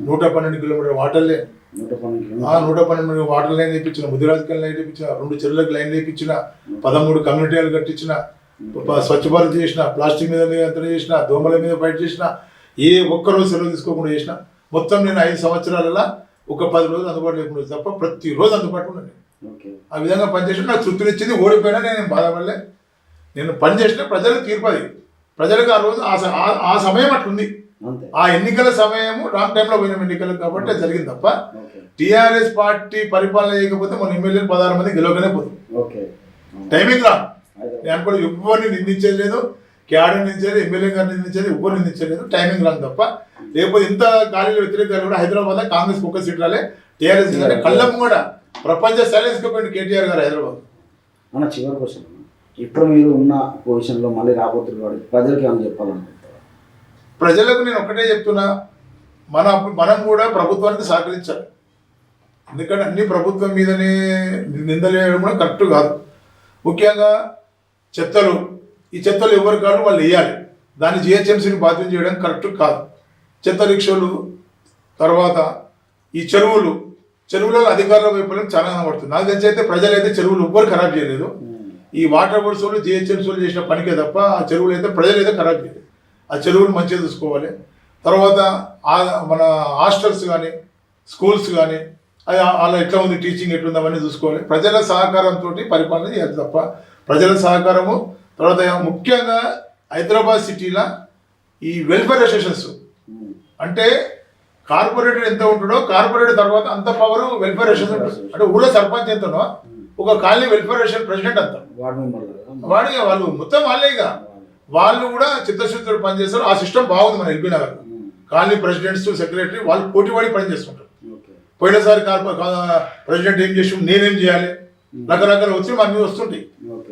112 కిలోమీటర్ల వాటర్లే 112 వాటర్ లైన్ వేయించిన, ముదిరాజకల్ లైన్ వేయించిన, 2 చెరువులకు లైన్ వేయించిన, 13 కమ్యూనిటీలు కట్టించిన, స్వచ్ఛ భారత్ చేసిన, ప్లాస్టిక్ మీద నియంత్రణ చేసిన, దోమల మీద ఫైట్ చేసిన, ఏ ఒక్కరోజు సెలవు తీసుకోకుండా చేసిన. మొత్తం నేను 5 సంవత్సరాలలో ఒక 10 రోజులు అందుబాటులో లేకుండా తప్ప ప్రతిరోజు అందుబాటులో ఉన్నాను. ఆ విధంగా పనిచేసిన నాకు తృప్తినిచ్చింది. ఓడిపోయినా నేను బాధపడలే. నేను పనిచేసిన ప్రజలకు తీర్పది. ప్రజలకు ఆ రోజు ఆ సమయం అట్లుంది. ఆ ఎన్నికల సమయము రాంగ్ టైంలో పోయిన ఎన్నికలు కాబట్టి జరిగింది తప్ప టీఆర్ఎస్ పార్టీ పరిపాలన చేయకపోతే మన ఎమ్మెల్యేలు 16 మంది గెలవగానే పోతుంది. Timing wrong. నేను అనుకోండి ఎవరిని నిందించేది లేదు, క్యాడర్ నిందించేది, ఎమ్మెల్యే గారిని నిందించేది, ఎవరు నిందించలేదు. టైమింగ్ రాంగ్ తప్ప. లేకపోతే ఇంత ఖాళీలో వ్యతిరేకాలు కూడా హైదరాబాద్ కాంగ్రెస్ ఒక్క సీట్ రాలే, టీఆర్ఎస్ కళ్ళం కూడా ప్రపంచ స్థాయిలో పోయింది కేటీఆర్ గారు హైదరాబాద్. అన్న చివరి క్వశ్చన్, ఇప్పుడు మీరు ఉన్న పొజిషన్లో మళ్ళీ రాబోతున్నారు కాబట్టి ప్రజలకు ఏమైనా చెప్పాలనుకుంటున్నారు? ప్రజలకు నేను ఒకటే చెప్తున్నా, మనం కూడా ప్రభుత్వానికి సహకరించాలి. ఎందుకంటే అన్ని ప్రభుత్వం మీదనే నిందలేయడం కూడా కరెక్ట్ కాదు. ముఖ్యంగా ఈ చెత్తలు ఎవరి కాదు వాళ్ళు వేయాలి. దాన్ని జిహెచ్ఎంసీని బాధ్యత చేయడం కరెక్ట్ కాదు. చెత్త రిక్షలు, తర్వాత ఈ చెరువులలో అధికారుల వైఫల్యం చాలా కనబడుతుంది. నాకు తెలిసి అయితే ప్రజలైతే చెరువులు ఎవ్వరు ఖరాబ్ చేయలేదు. ఈ వాటర్ బోర్డ్స్ వాళ్ళు జిహెచ్ఎంసీ చేసిన పనికే తప్ప ఆ చెరువులు అయితే ప్రజలైతే ఖరాబ్ చేయలేదు. ఆ చెరువులు మంచిగా చూసుకోవాలి. తర్వాత మన హాస్టల్స్ కానీ, స్కూల్స్ కానీ, అది అలా ఎట్లా ఉంది, టీచింగ్ ఎట్లుంది అవన్నీ చూసుకోవాలి. ప్రజల సహకారంతో పరిపాలన చేయాలి తప్ప ప్రజల సహకారము. తర్వాత ముఖ్యంగా హైదరాబాద్ సిటీలో ఈ వెల్ఫేర్ అసోసియేషన్స్ అంటే కార్పొరేటర్ ఎంత ఉంటాడో కార్పొరేటర్ తర్వాత అంత పవర్ వెల్ఫేర్ అసోసియేషన్ ఉంటుంది. అంటే ఊళ్ళో సర్పంచ్ ఎంతనో ఒక కాలనీ వెల్ఫేర్ అసోసియేషన్ ప్రెసిడెంట్ అంతా వాళ్ళు మొత్తం వాళ్ళే. ఇక వాళ్ళు కూడా చిత్తశుద్ధితో పనిచేస్తారు. ఆ సిస్టమ్ బాగుంది మన LB Nagar. Colony presidents, secretary వాళ్ళు పోటీ పని చేస్తుంటారు. పోయినసారి ప్రెసిడెంట్ ఏం చేసి నేనేం చేయాలి, రకరకాల వచ్చి మన మీద వస్తుంటాయి.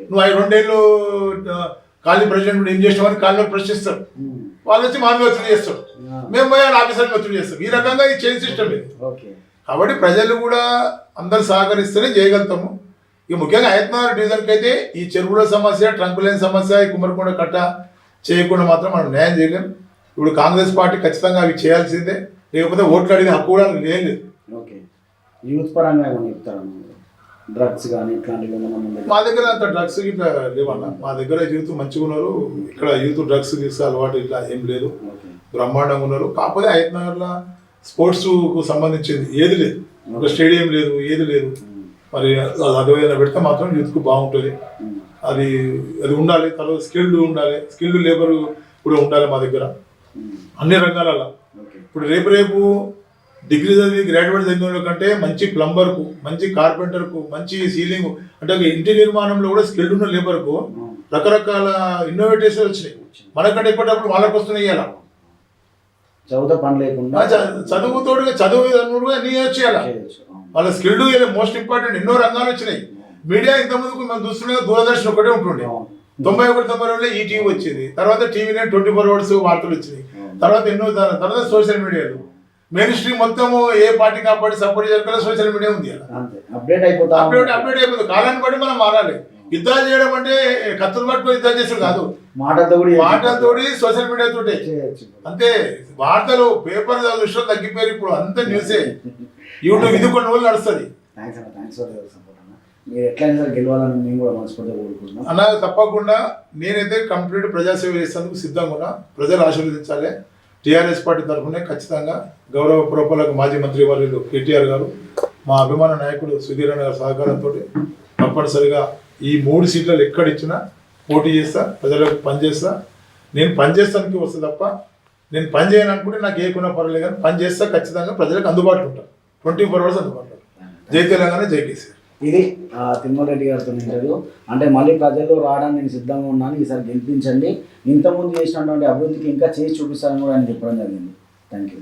నువ్వు 2 ఏళ్ళు కాలనీ ప్రెసిడెంట్ ఏం చేసినావు అని కాలనీ ప్రశ్నిస్తారు. వాళ్ళు వచ్చి మా మీద ఒత్తిడి చేస్తారు, మేము పోయి ఆఫీసర్ని ఒత్తిడి చేస్తాం. ఈ రకంగా ఈ చైన్ సిస్టమ్ ఇది. కాబట్టి ప్రజలు కూడా అందరు సహకరిస్తేనే చేయగలుగుతాము. ఇక ముఖ్యంగా హయత్నగర్ డివిజన్కి అయితే ఈ చెరువుల సమస్య, ట్రంక్ లైన్ సమస్య, ఈ కుమ్మరికొండ కట్ట చేయకుండా మాత్రం మనం న్యాయం చేయలేం. ఇప్పుడు కాంగ్రెస్ పార్టీ ఖచ్చితంగా అవి చేయాల్సిందే, లేకపోతే ఓట్లు అడిగే హక్కు కూడా లేదు. యూత్ పరంగా ఏమైనా చెప్తారా? డ్రగ్స్ కానీ ఇట్లాంటివి మా దగ్గర అంత డ్రగ్స్ ఇట్లా లేవన్నా. మా దగ్గర యూత్ మంచిగా ఉన్నారు. ఇక్కడ యూత్ డ్రగ్స్ తీసే అలవాటు ఇట్లా ఏం లేదు, బ్రహ్మాండంగా ఉన్నారు. కాకపోతే హయత్నగర్లో స్పోర్ట్స్కు సంబంధించింది ఏది లేదు, ఒక స్టేడియం లేదు, ఏది లేదు. మరి అది ఏదైనా పెడితే మాత్రం యూత్కు బాగుంటుంది. అది ఉండాలి. తర్వాత స్కిల్డ్ ఉండాలి, స్కిల్డ్ లేబర్ కూడా ఉండాలి మా దగ్గర అన్ని రంగాలలో. ఇప్పుడు రేపు డిగ్రీ చదివి గ్రాడ్యుయేట్ చదివిన కంటే మంచి ప్లంబర్కు, మంచి కార్పెంటర్కు, మంచి సీలింగ్ అంటే ఇంటి నిర్మాణంలో కూడా స్కిల్డ్ ఉన్న లేబర్కు రకరకాల ఇన్నోవేటివ్స్ వచ్చినాయి. మనకంటే ఇప్పటికప్పుడు వాళ్ళకి వస్తున్నాయి. ఇలా చదువుతో పని లేకుండా చదువుతోడుగా చదువు నీ వచ్చేయాలి చేయొచ్చు. అవును. వాళ్ళ స్కిల్డ్ మోస్ట్ ఇంపార్టెంట్. ఎన్నో రంగాలు వచ్చినాయి. మీడియా ఇంతకుముందుకు మనం చూస్తున్నది దూరదర్శన్ ఒకటే ఉంటుండే. అవును. 91-92లో ఈ టీవీ వచ్చేది. తర్వాత టీవీ 24 అవర్స్ వార్తలు వచ్చినాయి. తర్వాత ఎన్నో తర్వాత సోషల్ మీడియాలు మెయిన్ స్ట్రీమ్ మొత్తము ఏ పార్టీ కాబట్టి సపోర్ట్ చేయకుండా సోషల్ మీడియా ఉంది. అంతే అప్డేట్ అయిపోతా అప్డేట్ అయిపోతుంది. కాలాన్ని బట్టి మనం మారాలి. యుద్ధాలు చేయడం అంటే కత్తులు పట్టుకొని యుద్ధాలు చేసాడు కాదు, మాటలతో సోషల్ మీడియా తోటి అంతే. వార్తలు పేపర్ విషయం తగ్గిపోయారు. ఇప్పుడు అంత న్యూసే యూట్యూబ్ ఇది కొన్ని రోజులు నడుస్తుంది. మీరు ఎట్లయినా సరే గెలవాలని మేము కూడా మనస్ఫూర్తిగా కోరుకుంటున్నాం అలా తప్పకుండా. నేనైతే కంప్లీట్ ప్రజాసేవ చేసేందుకు సిద్ధంగా ఉన్నా. ప్రజలు ఆశీర్వదించాలి. టీఆర్ఎస్ పార్టీ తరఫునే ఖచ్చితంగా గౌరవ పురపాలక మాజీ మంత్రి వర్యులు కేటీఆర్ గారు, మా అభిమాన నాయకుడు సుధీర్ అన్న గారి సహకారంతో తప్పనిసరిగా ఈ 3 సీట్లలో ఎక్కడిచ్చినా పోటీ చేస్తా, ప్రజలకు పనిచేస్తా. నేను పనిచేస్తానికి వస్తా తప్ప నేను పని చేయను అనుకుంటే నాకు ఏ కొన్నా పర్వాలేదు, కానీ పని చేస్తా ఖచ్చితంగా ప్రజలకు అందుబాటులో ఉంటాను. 24 అవర్స్ అందుబాటులో. జై తెలంగాణ, జై కేసీఆర్. ఇది తిరుమల రెడ్డి గారితో ఇంటర్వ్యూ. అంటే మళ్ళీ ప్రజల్లో రావడానికి నేను సిద్ధంగా ఉన్నాను, ఈసారి గెలిపించండి, ఇంతకుముందు చేసినటువంటి అభివృద్ధికి ఇంకా చేసి చూపిస్తారని కూడా ఆయన చెప్పడం జరిగింది. Thank you.